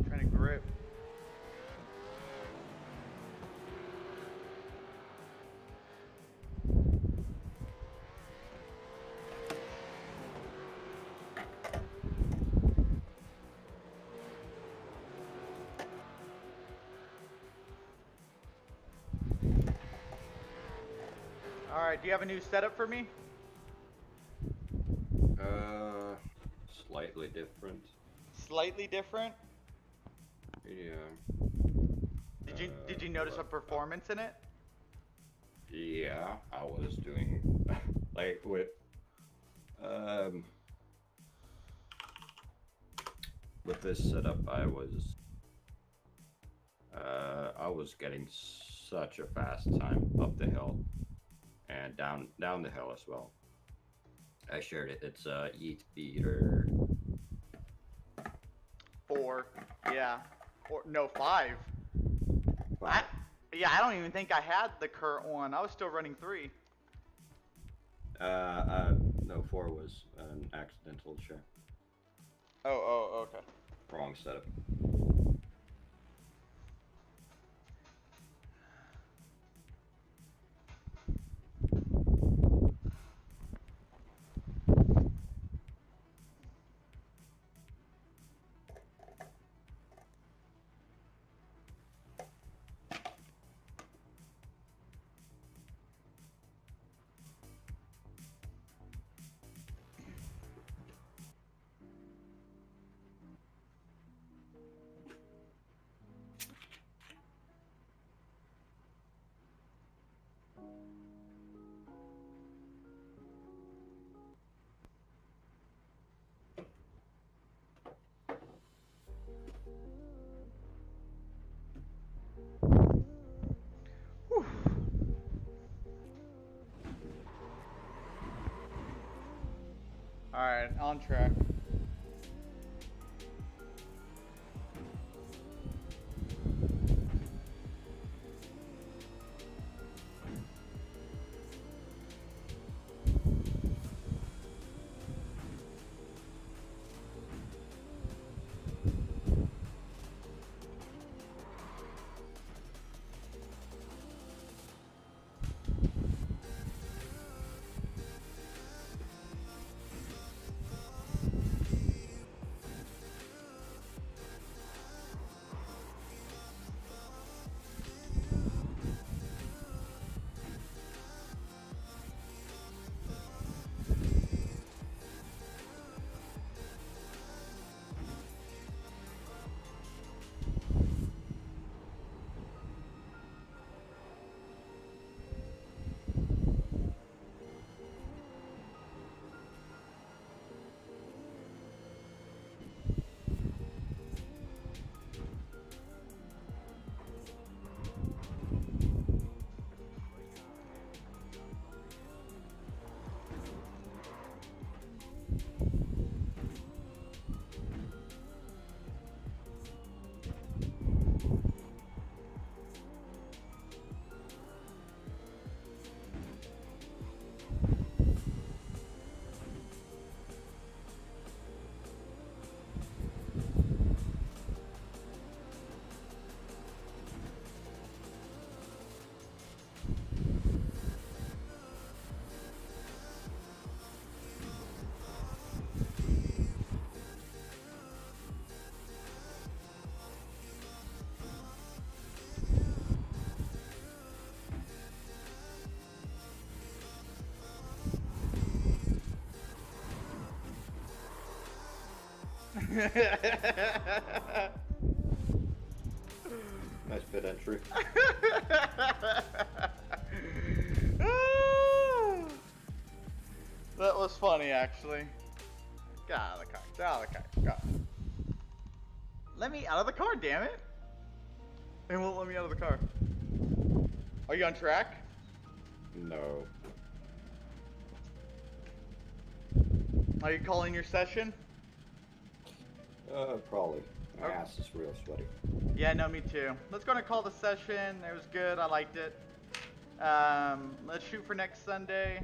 Trying to grip. Alright, do you have a new setup for me? Slightly different. Slightly different? Yeah. Did you notice a performance in it? Yeah, I was doing like with this setup I was getting such a fast time up the hill and down the hill as well. I shared it. It's Yeet Beater 4. Yeah. Or no, 5. 5. Yeah, I don't even think I had the current one. I was still running 3. No, 4 was an accidental share. Oh, okay. Wrong setup. All right, on track. Nice pit entry. That was funny, actually. Get out of the car. Get out of the car. Go. Let me out of the car, damn it. It won't let me out of the car. Are you on track? No. Are you calling your session? Probably. My Okay. ass is real sweaty. Yeah, no, me too. Let's go and call the session. It was good. I liked it. Let's shoot for next Sunday.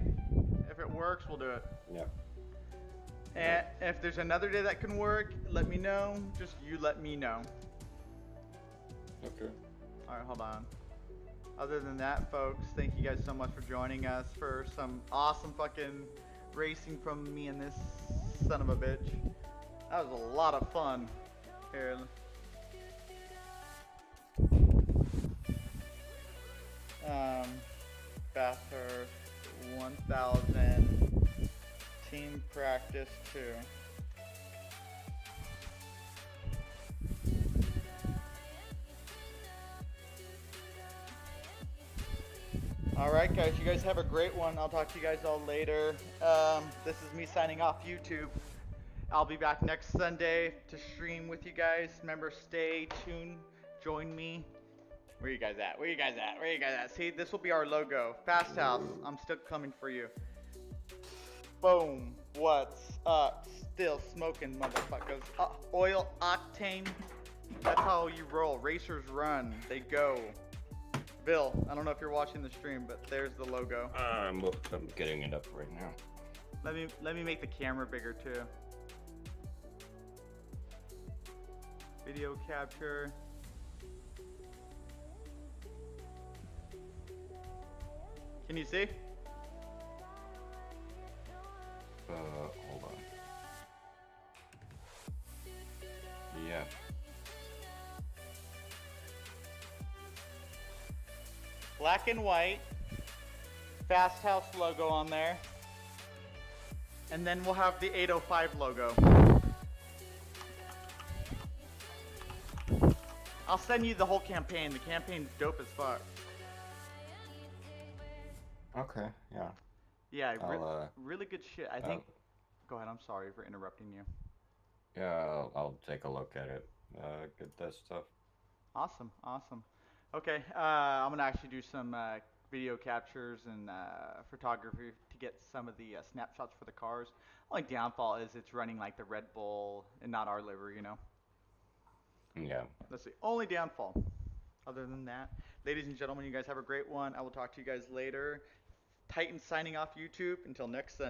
If it works, we'll do it. Yeah. And if there's another day that can work, let me know. Just you let me know. Okay. Alright, hold on. Other than that, folks, thank you guys so much for joining us for some awesome fucking racing from me and this son of a bitch. That was a lot of fun. Here. Bathurst 1000 team practice 2. Alright guys, you guys have a great one. I'll talk to you guys all later. This is me signing off YouTube. I'll be back next Sunday to stream with you guys. Remember, stay tuned. Join me. Where you guys at? Where you guys at? Where you guys at? See, this will be our logo. Fast House, I'm still coming for you. Boom. What's up? Still smoking, motherfuckers. Oil octane. That's how you roll. Racers run. They go. Bill, I don't know if you're watching the stream, but there's the logo. I'm getting it up right now. Let me make the camera bigger too. Video capture. Can you see? Hold on. Yeah. Black and white. Fast House logo on there. And then we'll have the 805 logo. I'll send you the whole campaign. The campaign's dope as fuck. Okay, yeah. Yeah, really good shit. I think. Go ahead. I'm sorry for interrupting you. Yeah, I'll take a look at it. Get that stuff. Awesome, awesome. Okay, I'm gonna actually do some video captures and photography to get some of the snapshots for the cars. Only downfall is it's running like the Red Bull and not our livery, you know. Yeah. That's the only downfall. Other than that, ladies and gentlemen, you guys have a great one. I will talk to you guys later. Titan signing off YouTube. Until next Sunday.